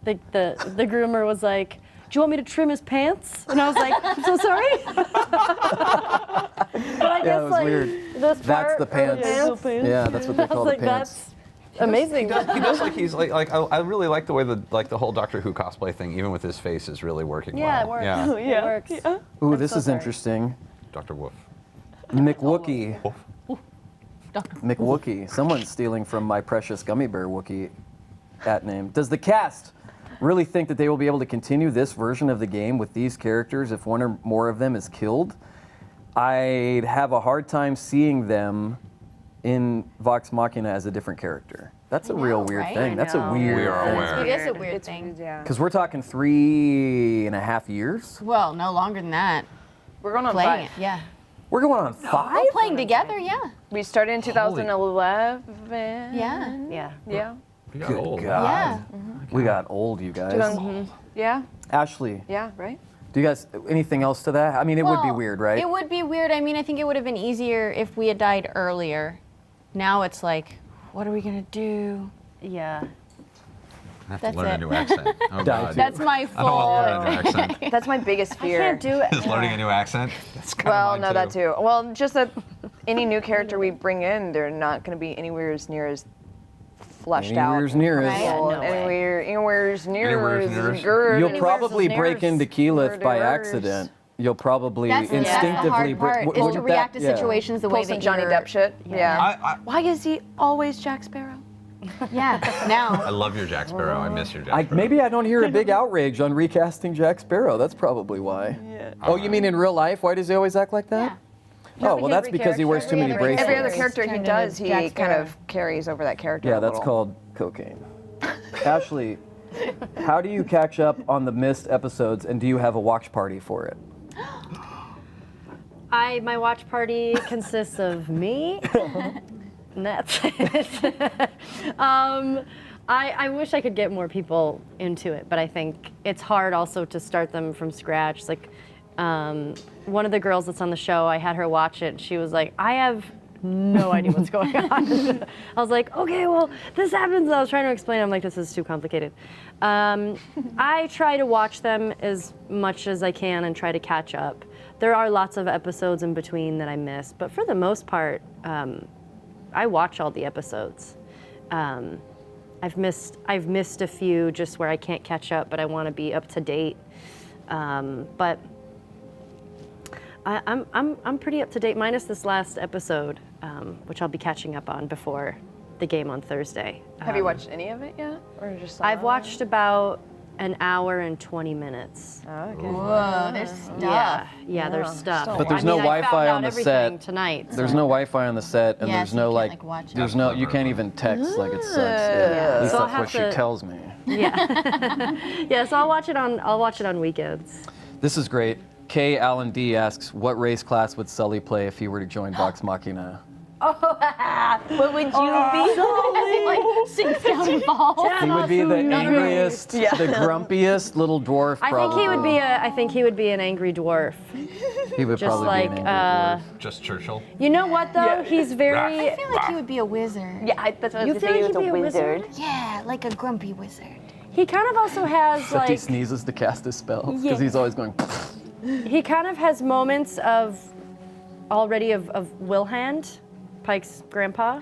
the groomer was like, "Do you want me to trim his pants?" And I was like, "I'm so sorry." But I guess it was like weird. this That's part the pants. is the pants. Yeah, that's what they I call was the like, pants. that's amazing. He does he's like I really like the way the whole Doctor Who cosplay thing, even with his face, is really working Yeah, it well. works. Yeah. It works. Ooh, this so is sorry. interesting. Dr. Wolf. McWookie. McWookie. Someone's stealing from my precious gummy bear Wookie at name. Does the cast really think that they will be able to continue this version of the game with these characters if one or more of them is killed? I'd have a hard time seeing them in Vox Machina as a different character. That's a real weird right? thing. I That's a know. weird We are thing. aware. It is a weird thing. Yeah. Because we're talking 3.5 years. Well, no longer than that. We're going on Playing 5. it, yeah. We're going on 5? Oh, playing together, yeah. We started in 2011. Yeah. Yeah. Yeah. We got Good old. God. Yeah. We got old, you guys. Yeah. Ashley, Yeah. Right. do you guys, anything else to that? I mean, it would be Well, weird, right? It would be weird. I mean, I think it would have been easier if we had died earlier. Now it's like, what are we gonna do? Yeah. I have That's to learn it. a new accent. Oh, Die God. too. That's my I don't want to learn a fault. new accent. That's my biggest I fear. can't do it. Is learning a new accent? That's kind Well, of no, that too. Well, just that any new character we bring in, they're not going to be anywhere as near as fleshed Anywhere's out. near Right? us. Yeah, no Anywhere's near Anywhere's us. near us. You'll Anywhere's probably near break us. into Keyleth by Murderers. accident. You'll probably That's the instinctively hard part, break. is to react to situations the way Pull some that Johnny you're- Depp shit. Yeah. I Why is he always Jack Sparrow? Yeah, now. love your Jack Sparrow. I miss your Jack Sparrow. Maybe I don't hear a big outrage on recasting Jack Sparrow. That's probably why. Oh, you mean in real life? Why does he always act like that? Oh, well, that's because he wears too many bracelets. Every other character he Turned does, into Jack he kind Sparrow. of carries over that character. Yeah, a that's little. called cocaine. Ashley, how do you catch up on the missed episodes, and do you have a watch party for it? My watch party consists of me. And that's it. I wish I could get more people into it, but I think it's hard also to start them from scratch. It's like one of the girls that's on the show, I had her watch it, and she was like, I have no idea what's going on. I was like, okay, well, this happens. I was trying to explain. I'm like, this is too complicated. I try to watch them as much as I can and try to catch up. There are lots of episodes in between that I miss, but for the most part, I watch all the episodes. I've missed a few just where I can't catch up, but I want to be up to date. But I'm pretty up to date, minus this last episode, which I'll be catching up on before the game on Thursday. Have you watched any of it yet, or just? Some I've of it? watched about an hour and 20 minutes. Oh, okay. Whoa, there's stuff. Yeah, there's stuff. still But there's I no mean, I Wi-Fi found out on the everything set. Tonight. There's so- no Wi-Fi on the set, and Yeah, there's so no you can't, like, watch it. there's no, you can't even text like it sucks. Yeah. At least So I'll that's what she have to- tells me. Yeah, so I'll watch it on weekends. This is great. K. Allen D asks, what race class would Sully play if he were to join Vox Machina? What would you be? As he like sinks down and falls. He would be the angriest, the grumpiest little dwarf. I think he would be an angry dwarf. He would Just probably like be an angry dwarf. Just Churchill. you know what though? He's very I feel like he would be a wizard. Yeah, that's what I You was feel saying. like he'd be a wizard? Yeah, like a grumpy wizard. He kind of also has Except he like sneezes to cast his spells because Yeah. he's always going. he kind of has moments of Wilhand, Pike's grandpa.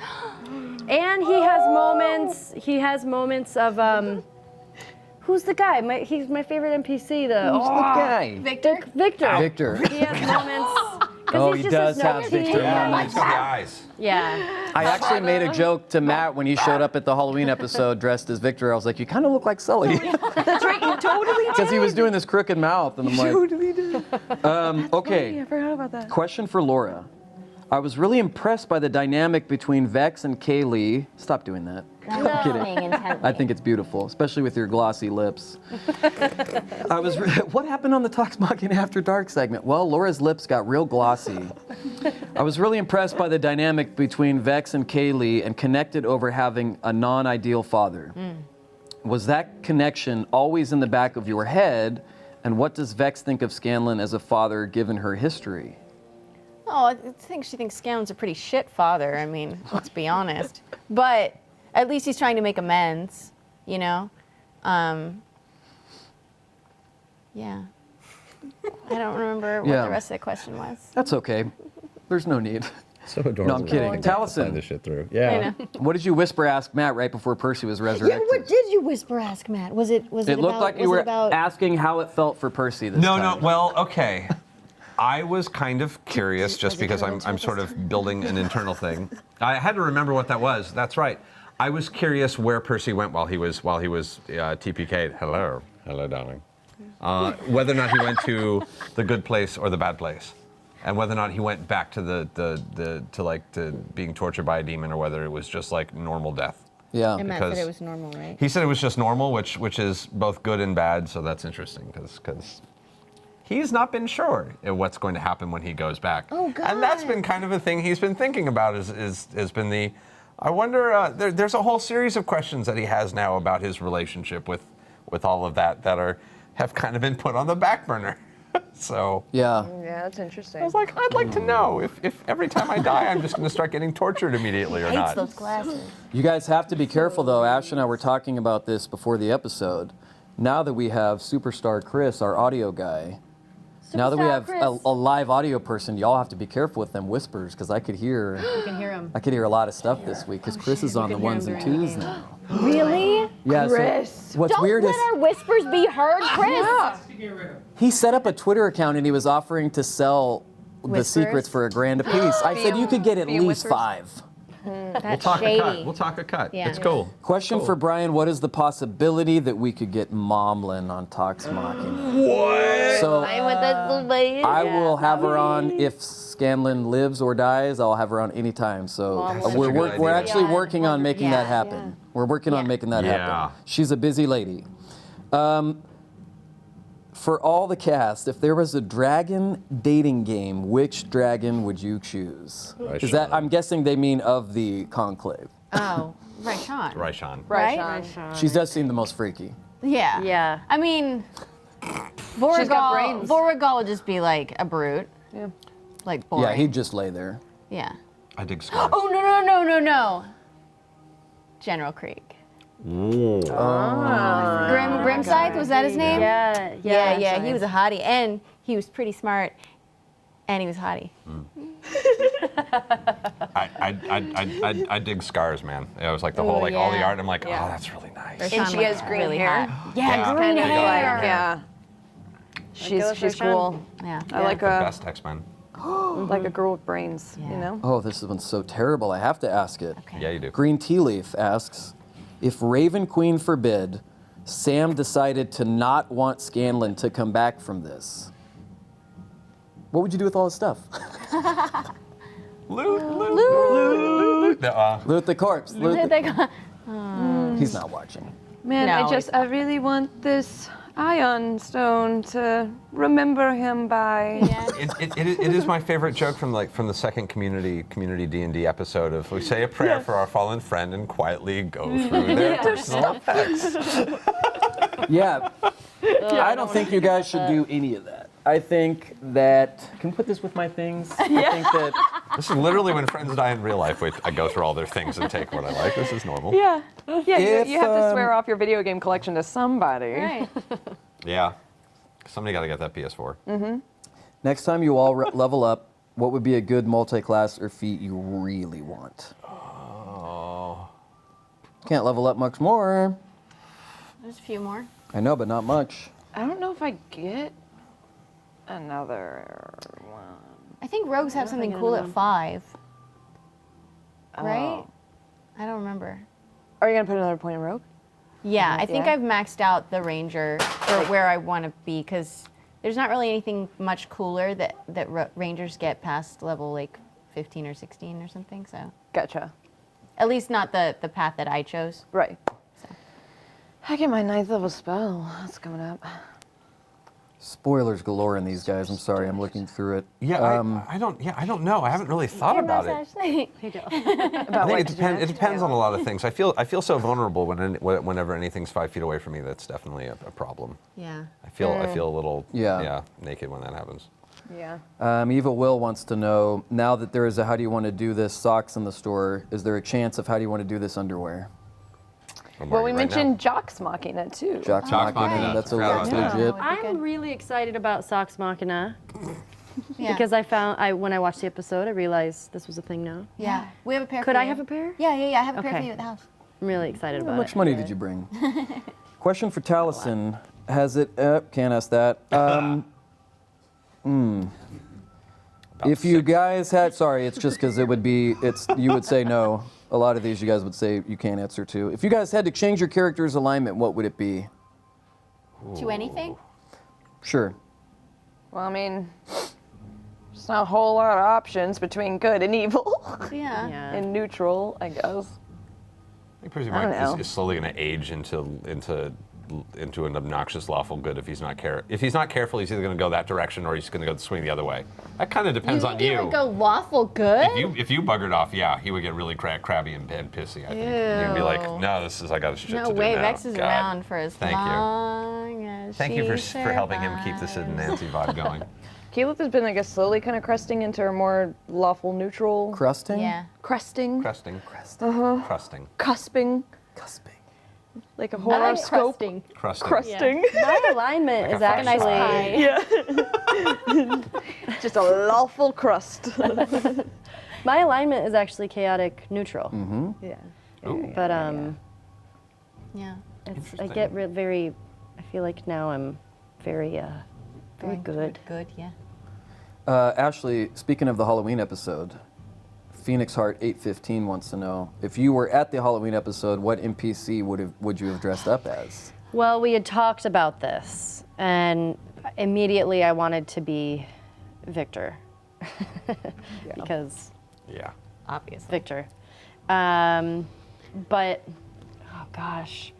And he has moments of who's the guy? He's my favorite NPC. Who's the guy? Victor? Victor. Victor. He has moments. 'cause Oh, he's he just does this have nerdy- Victor Yeah. moments. He's got the eyes. Yeah. I actually made a joke to Matt when he showed up at the Halloween episode dressed as Victor. I was like, you kind of look like Sully. That's right, you totally Because he was doing this crooked mouth, and I'm like, okay. I forgot about that. Question for Laura. I was really impressed by the dynamic between Vex and Kaylee. Stop doing that. I'm kidding. I think it's beautiful, especially with your glossy lips. What happened on the Talks Machina After Dark segment? Well, Laura's lips got real glossy. I was really impressed by the dynamic between Vex and Kaylee and connected over having a non-ideal father. Was that connection always in the back of your head? And what does Vex think of Scanlan as a father given her history? Oh, I think she thinks Scanlan's a pretty shit father. I mean, let's be honest. But at least he's trying to make amends, you know? Yeah. I don't remember what Yeah. the rest of the question was. That's okay. There's no need. So adorable. No, I'm kidding. Taliesin. Find this shit through. Yeah. What did you whisper ask Matt right before Percy was resurrected? What did you whisper ask Matt? Was it It looked like you were asking how it felt for Percy this No, time. no. Well, okay. I was kind of curious just because I'm sort of building an internal thing. I had to remember what that was. That's right. I was curious where Percy went while he was TPK'd. Hello, darling. Whether or not he went to the good place or the bad place, and whether or not he went back to to being tortured by a demon, or whether it was just like normal death. Yeah. And Matt because- said it was normal, right? He said it was just normal, which is both good and bad. So that's interesting because he's not been sure what's going to happen when he goes back. Oh, God. And that's been kind of a thing he's been thinking about. Has been the. I wonder. There's a whole series of questions that he has now about his relationship with all of that have kind of been put on the back burner. So. Yeah. Yeah, that's interesting. I was like, I'd like to know if every time I die, I'm just going to start getting tortured immediately or Hates not. those glasses. You guys have to be careful, though. Ash and I were talking about this before the episode. Now that we have Superstar Chris, our audio guy, Now that we Superstar have Chris. a live audio person, y'all have to be careful with them whispers because I could hear You can hear him. I could hear a lot of stuff this week because Chris is on the can hear him ones and during the twos game. now. Really? Yeah. Chris. So what's Don't weird let is our whispers be heard, Chris. he set up a Twitter account and he was offering to sell the Whispers? secrets for $1,000 a piece. I said you could get at Being least whispers? 5. That's Talk a cut. shady. We'll talk a cut. Yeah. It's cool. Question for Brian: what is the possibility that we could get Momlin on Talks Machina? What? So I went that way. I will have her on if Scanlon lives or dies. I'll have her on anytime. So such a we're good we're idea. actually working on making that Yeah. happen. We're working on making that Yeah. happen. She's a busy lady. For all the cast, if there was a dragon dating game, which dragon would you choose? Is that I'm guessing they mean of the conclave. Oh, right, Sean. Raishan. Right? She does seem the most freaky. Yeah. Yeah. I mean, She's got brains. Voragol would just be like a brute. Yeah. Like boring. Yeah, he'd just lay there. Yeah. I dig scars. Oh, no. General Krieg. Grimscythe, was that his name? Yeah. Yeah, he was a hottie, and he was pretty smart, and he was hottie. I dig scars, man. It was like the whole, like all the yeah. art. I'm like, Yeah. oh, that's really nice. Rashawn And she was has green really hair. hot. Yeah. green Kind of hair. like, yeah. go She's with Rashawn. cool. Yeah. I like The a best X-Men. like a girl with brains, you know? Oh, this one's so terrible. I have to ask it. Yeah, you do. Green Tea Leaf asks, if Raven Queen forbid, Sam decided to not want Scanlan to come back from this, what would you do with all his stuff? Loot. Loot the corpse. He's not watching. Man, No, I really want this ion stone to remember him by. It is my favorite joke from the second community D&D episode of we say a prayer for our fallen friend and quietly go through their personal effects. Yeah. I don't think you guys should do any of that. I think that. Can we put this with my things? I think that. This is literally when friends die in real life. I go through all their things and take what I like. This is normal. Yeah. Yeah, If, you have to swear off your video game collection to somebody. Right. Yeah. Somebody got to get that PS4. Next time you all level up, what would be a good multi-class or feat you really want? Oh. Can't level up much more. There's a few more. I know, but not much. I don't know if I get another one. I think rogues have something cool at 5. Right? I don't remember. Are you gonna put another point in Rogue? Yeah, I think Yeah. I've maxed out the ranger for where I want to be because there's not really anything much cooler that rangers get past level like 15 or 16 or something. So Gotcha. at least not the path that I chose. Right. I get my 9th level spell. That's coming up. Spoilers galore in these guys. I'm sorry, I'm looking through it. Yeah, I don't know. I haven't really thought about it. About I think it depends. It depends on a lot of things. I feel so vulnerable whenever anything's 5 feet away from me. That's definitely a problem. Yeah. I feel a little Yeah. naked when that happens. Yeah. Evil Will wants to know, now that there is a how do you want to do this socks in the store, is there a chance of how do you want to do this underwear? I'm Well, we wearing it right now. mentioned Jocks Machina too. Jocks Jocks Machina, Machina, that's forgot about that. legit. I'm really excited about Sox Machina Yeah. because when I watched the episode, I realized this was a thing now. Yeah. We have a pair Could for I you. have a pair? Yeah. I have a pair for Okay. you at the house. I'm really excited How about much it. money did you bring? Question for Taliesin. Has it, can't ask that. If you guys had, sorry, it's just because you would say no. A lot of these you guys would say you can't answer to. If you guys had to change your character's alignment, what would it be? To anything? Sure. Well, I mean, there's not a whole lot of options between good and evil. Yeah. Yeah. And neutral, I guess. I think Percy I don't know. is slowly going to age into an obnoxious lawful good if he's not careful. He's either going to go that direction or he's going to go swing the other way. That kind of depends on you. You would go lawful good? If you buggered off, yeah, he would get really crabby and pissy. I think he'd be like, Ew. no, I got shit No to do way, now. Vex is God. around for as Thank you. long as Thank you she for helping him keep the Sid and survives. Nancy vibe going. Caleb has been, I guess, slowly kind of cresting into a more lawful neutral. Crusting? Yeah. Cresting. Crusting. Crusting. Cusping. Cusping. Like a I horoscope. like crusting. Crusting. Crusting. My alignment Like is a actually five-star. Just a lawful crust. My alignment is actually chaotic neutral. Yeah. But Yeah. I get very. I feel like now I'm very good. Good, yeah. Ashley, speaking of the Halloween episode, Phoenix Heart 815 wants to know, if you were at the Halloween episode, what NPC would you have dressed up as? Well, we had talked about this, and immediately I wanted to be Victor. Because Yeah. Obviously. Victor. But, oh gosh.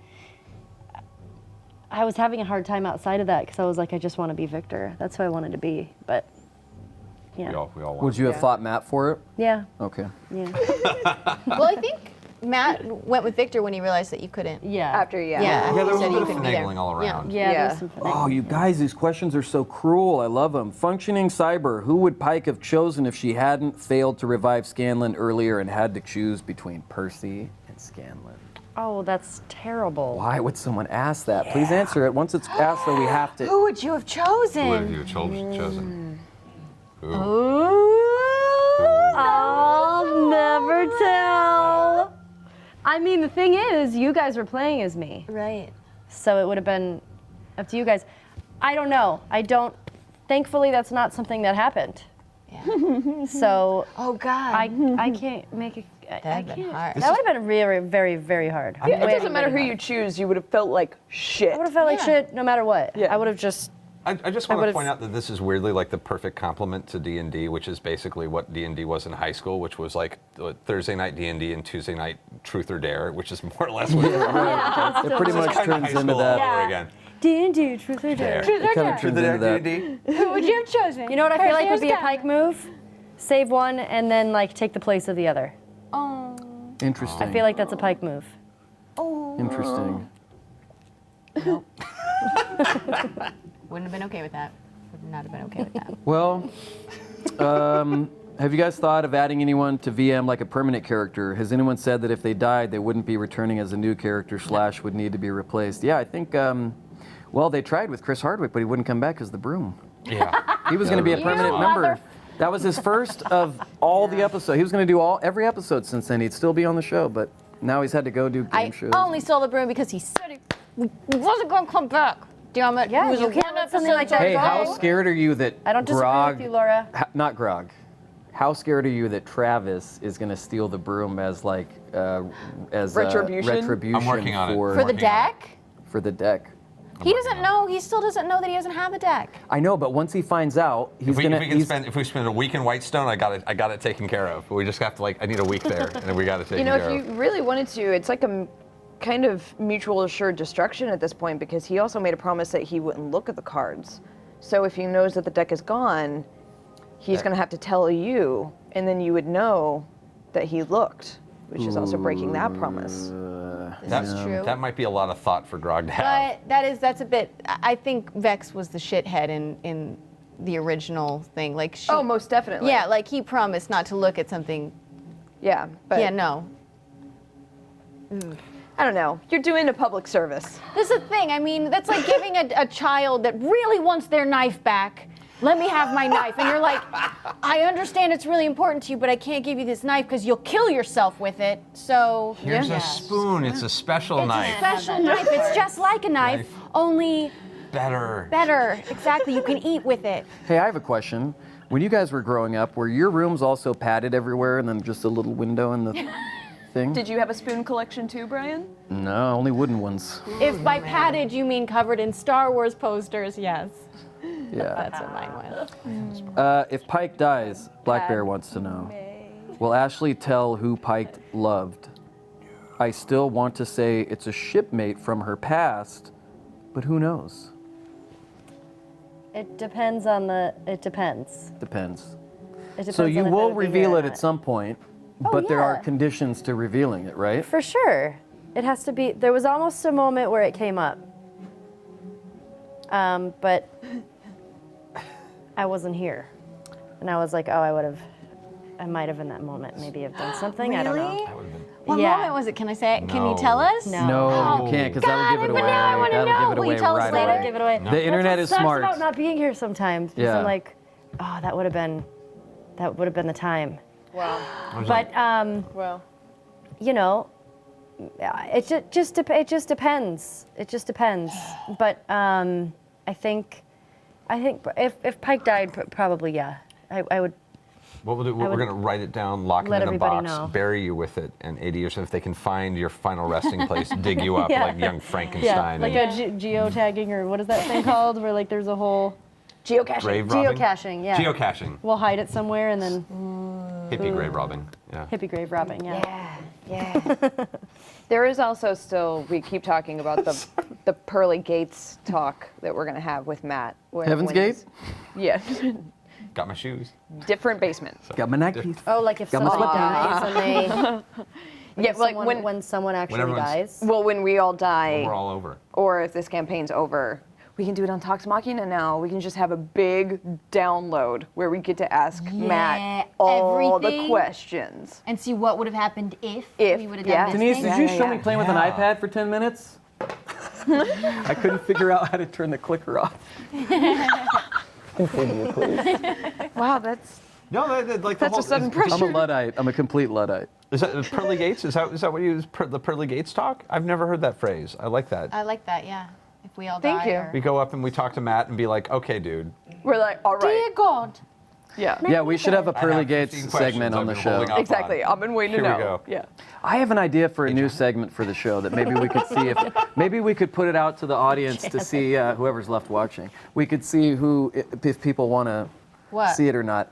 I was having a hard time outside of that because I was like, I just want to be Victor. That's who I wanted to be. But, yeah. We all want Would you have fought Matt for it? Yeah. Okay. Yeah. Well, I think Matt went with Victor when he realized that you couldn't. Yeah. After, Yeah, Yeah, there he was said a he bit of couldn't be there. finagling all around. Yeah, Yeah. there's some Oh, you guys, these questions are so cruel. I love them. Functioning Cyber, who would Pike have chosen if she hadn't failed to revive Scanlan earlier and had to choose between Percy and Scanlan? Oh, that's terrible. Why would someone ask that? Please answer it. Once it's asked, though, we have to. Who would you have chosen? Who have you chosen? Who? I'll never tell. I mean, the thing is, you guys were playing as me. Right. So it would have been up to you guys. I don't know. Thankfully, that's not something that happened. Yeah. So Oh God. I can't make it. I That'd been can't. hard. That would have been very, very, very hard. It doesn't matter who you choose, you would have felt like shit. I would have felt like Yeah. shit no matter what. Yeah. I would have just. I just want to would've- point out that this is weirdly like the perfect complement to D&D, which is basically what D&D was in high school, which was like Thursday night D&D and Tuesday night Truth or Dare, which is more or less what It pretty much kind of turns high into school all that. over again. D&D, truth or dare. It kind of turns into that. Who would you have chosen? You know what I feel like would be a Percy or Pike move? Save one and then like take the place of the other. Interesting. I feel like that's a Pike move. Interesting. Wouldn't have been okay with that. Would not have been okay with that. Well, have you guys thought of adding anyone to VM like a permanent character? Has anyone said that if they died, they wouldn't be returning as a new character / would need to be replaced? Yeah, I think, well, they tried with Chris Hardwick, but he wouldn't come back as the broom. Yeah. He was going to be a permanent member. That was his first of all the episodes. He was going to do every episode since then. He'd still be on the show, but now he's had to go do game I shows. only stole the broom because he said he wasn't going to come back. Damn it. Yeah, It was you a can't one let something like episode that Hey, go. how scared are you that I don't disagree Grog, with you, Laura. not Grog, how scared are you that Travis is going to steal the broom as like as Retribution? retribution I'm working on it. for For the Working on it. deck? for the deck? He doesn't know. He still doesn't know that he doesn't have a deck. I know, but once he finds out, he's If we, gonna. if, we can he's- spend, if we spend a week in Whitestone, I got it taken care of. We just have to I need a week there, and then we got it taken You know, care if of. you really wanted to, it's like a kind of mutual assured destruction at this point because he also made a promise that he wouldn't look at the cards. So if he knows that the deck is gone, he's going to have to tell you, and then you would know that he looked, which is also breaking that promise. This is true. That might be a lot of thought for Grog to have. But that's a bit. I think Vex was the shithead in the original thing. Like she, Oh, most definitely. Yeah, like he promised not to look at something. Yeah, but Yeah, no. I don't know. You're doing a public service. This is the thing. I mean, that's like giving a child that really wants their knife back. Let me have my knife. And you're like, I understand it's really important to you, but I can't give you this knife because you'll kill yourself with it. So Here's a spoon. It's a special it's knife. a special knife. It's just like a knife, only Better. better. Exactly. You can eat with it. Hey, I have a question. When you guys were growing up, were your rooms also padded everywhere and then just a little window in the thing? Did you have a spoon collection too, Brian? No, only wooden ones. If by padded you mean covered in Star Wars posters, yes. Yeah. That's what mine was. If Pike dies, Black Bear wants to know, will Ashley tell who Pike loved? I still want to say it's a shipmate from her past, but who knows? It depends on the. It depends. Depends. It depends So you on if will would be here reveal or it at not. some point, but there are yeah. conditions to revealing it, right? For sure. It has to be. There was almost a moment where it came up. But I wasn't here. And I was like, oh, I might have in that moment maybe have done something. I don't know. That would've been- What Yeah. moment was it? Can I say it? Can you No. tell us? No. No, you can't, because that'll give it but away. now I wanna That'll know. give it Will you away tell us right later? away. Give it away. The internet That's is what sucks smart. about not being here sometimes. Because Yeah. I'm like, oh, that would have been the time. Wow. But Well. you know, it just depends. It just depends. But I think if Pike died, probably yeah, I would. What we'll do, we're would going to write it down, lock it let in a everybody box, know. bury you with it, and 80 years if they can find your final resting place, dig you up Yeah. like young Yeah, Frankenstein. like and a geotagging or what is that thing called? Where like there's a whole Geocaching. grave robbing? geocaching. Yeah. Geocaching. We'll hide it somewhere and then Hippie grave robbing. Yeah. hippie grave robbing. Yeah. Yeah. There is also still, we keep talking about the pearly gates talk that we're going to have with Matt. Heaven's Gate? Yeah. Got my shoes. Different basement. Got my neck piece. Oh, like if Got my somebody spot. dies and they. Yeah, if like someone, when someone actually everyone's- dies. Well, when we all die, We're all over. or if this campaign's over, we can do it on Talks Machina now. We can just have a big download where we get to ask Matt all the everything. questions. And see what would have happened if, If, we would have yeah. done this Denise, thing. did you Yeah, show yeah, me playing with an iPad for 10 minutes? I couldn't figure out how to turn the clicker off. Continue, please. Wow, that's No, like That's a sudden pressure. I'm a Luddite. I'm a complete Luddite. Is that pearly gates? Is that what you use? The pearly gates talk? I've never heard that phrase. I like that. I like that, yeah. If we all Thank die. you. or- We go up and we talk to Matt and be like, okay, dude. we're like, all Dear right, God. yeah, Yeah, we should have a I Pearly have Gates 15 questions segment on I've the been show. holding off exactly. on. I've been waiting to Here we know. go. Yeah. I have an idea for a new segment for the show that maybe we could see if maybe we could put it out to the audience to see whoever's left watching. We could see if people want to What? see it or not.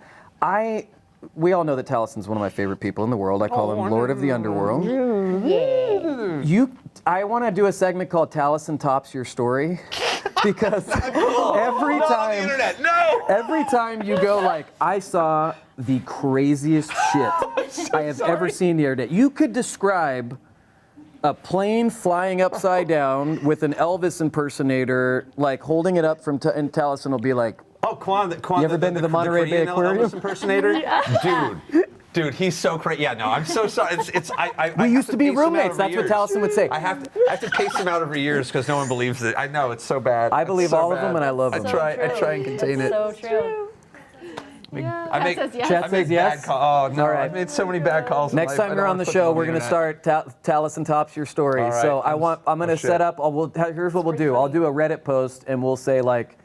We all know that Talison's one of my favorite people in the world. I call him Lord of the Underworld. I want to do a segment called Talison Tops Your Story because every time No! every time you go like, I saw the craziest shit I have ever seen the other day. You could describe a plane flying upside down with an Elvis impersonator, like holding it up and Taliesin will be like, Oh, Quan, You ever been to the Monterey Bay Korean Aquarium? Elvis impersonator? Dude, he's so crazy. Yeah, no, I'm so sorry. I we have used to be pace him out roommates. over That's what years. Taliesin would say. I have to pace him out over years because no one believes it. I know it's so bad. I It's believe so all of bad. them and I love them. I try and contain it. So true. I make, says yes. Chat I says make yes? bad calls. Oh no, All right. I've made so many bad calls. in Next life, time I you're don't on the wanna put show, them we're on going to internet. start Taliesin Tops Your Story. All right. So I'm going to shit. set up, here's what we'll do. I'll do a Reddit post and we'll say like,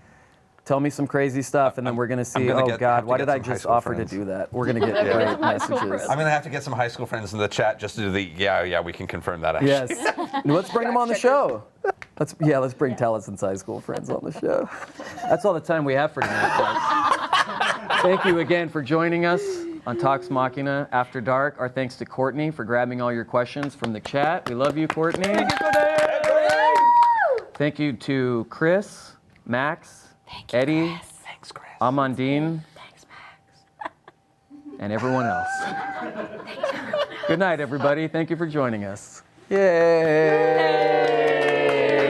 tell me some crazy stuff, and then we're going to see, gonna oh have God, to why get did I some high just school offer friends. to do that? We're going to get great messages. I'm gonna have to get some high school friends in the chat just to do the yeah we can confirm that actually. Yes. Let's bring them on the show. Let's bring Talison's high school friends on the show. That's all the time we have for tonight, guys. Thank you again for joining us on Talks Machina After Dark. Our thanks to Courtney for grabbing all your questions from the chat. We love you, Courtney. Thank you to Chris, Max, Eddie, Thanks, Chris. Amandine, and everyone else. Good night, everybody. Thank you for joining us. Yay!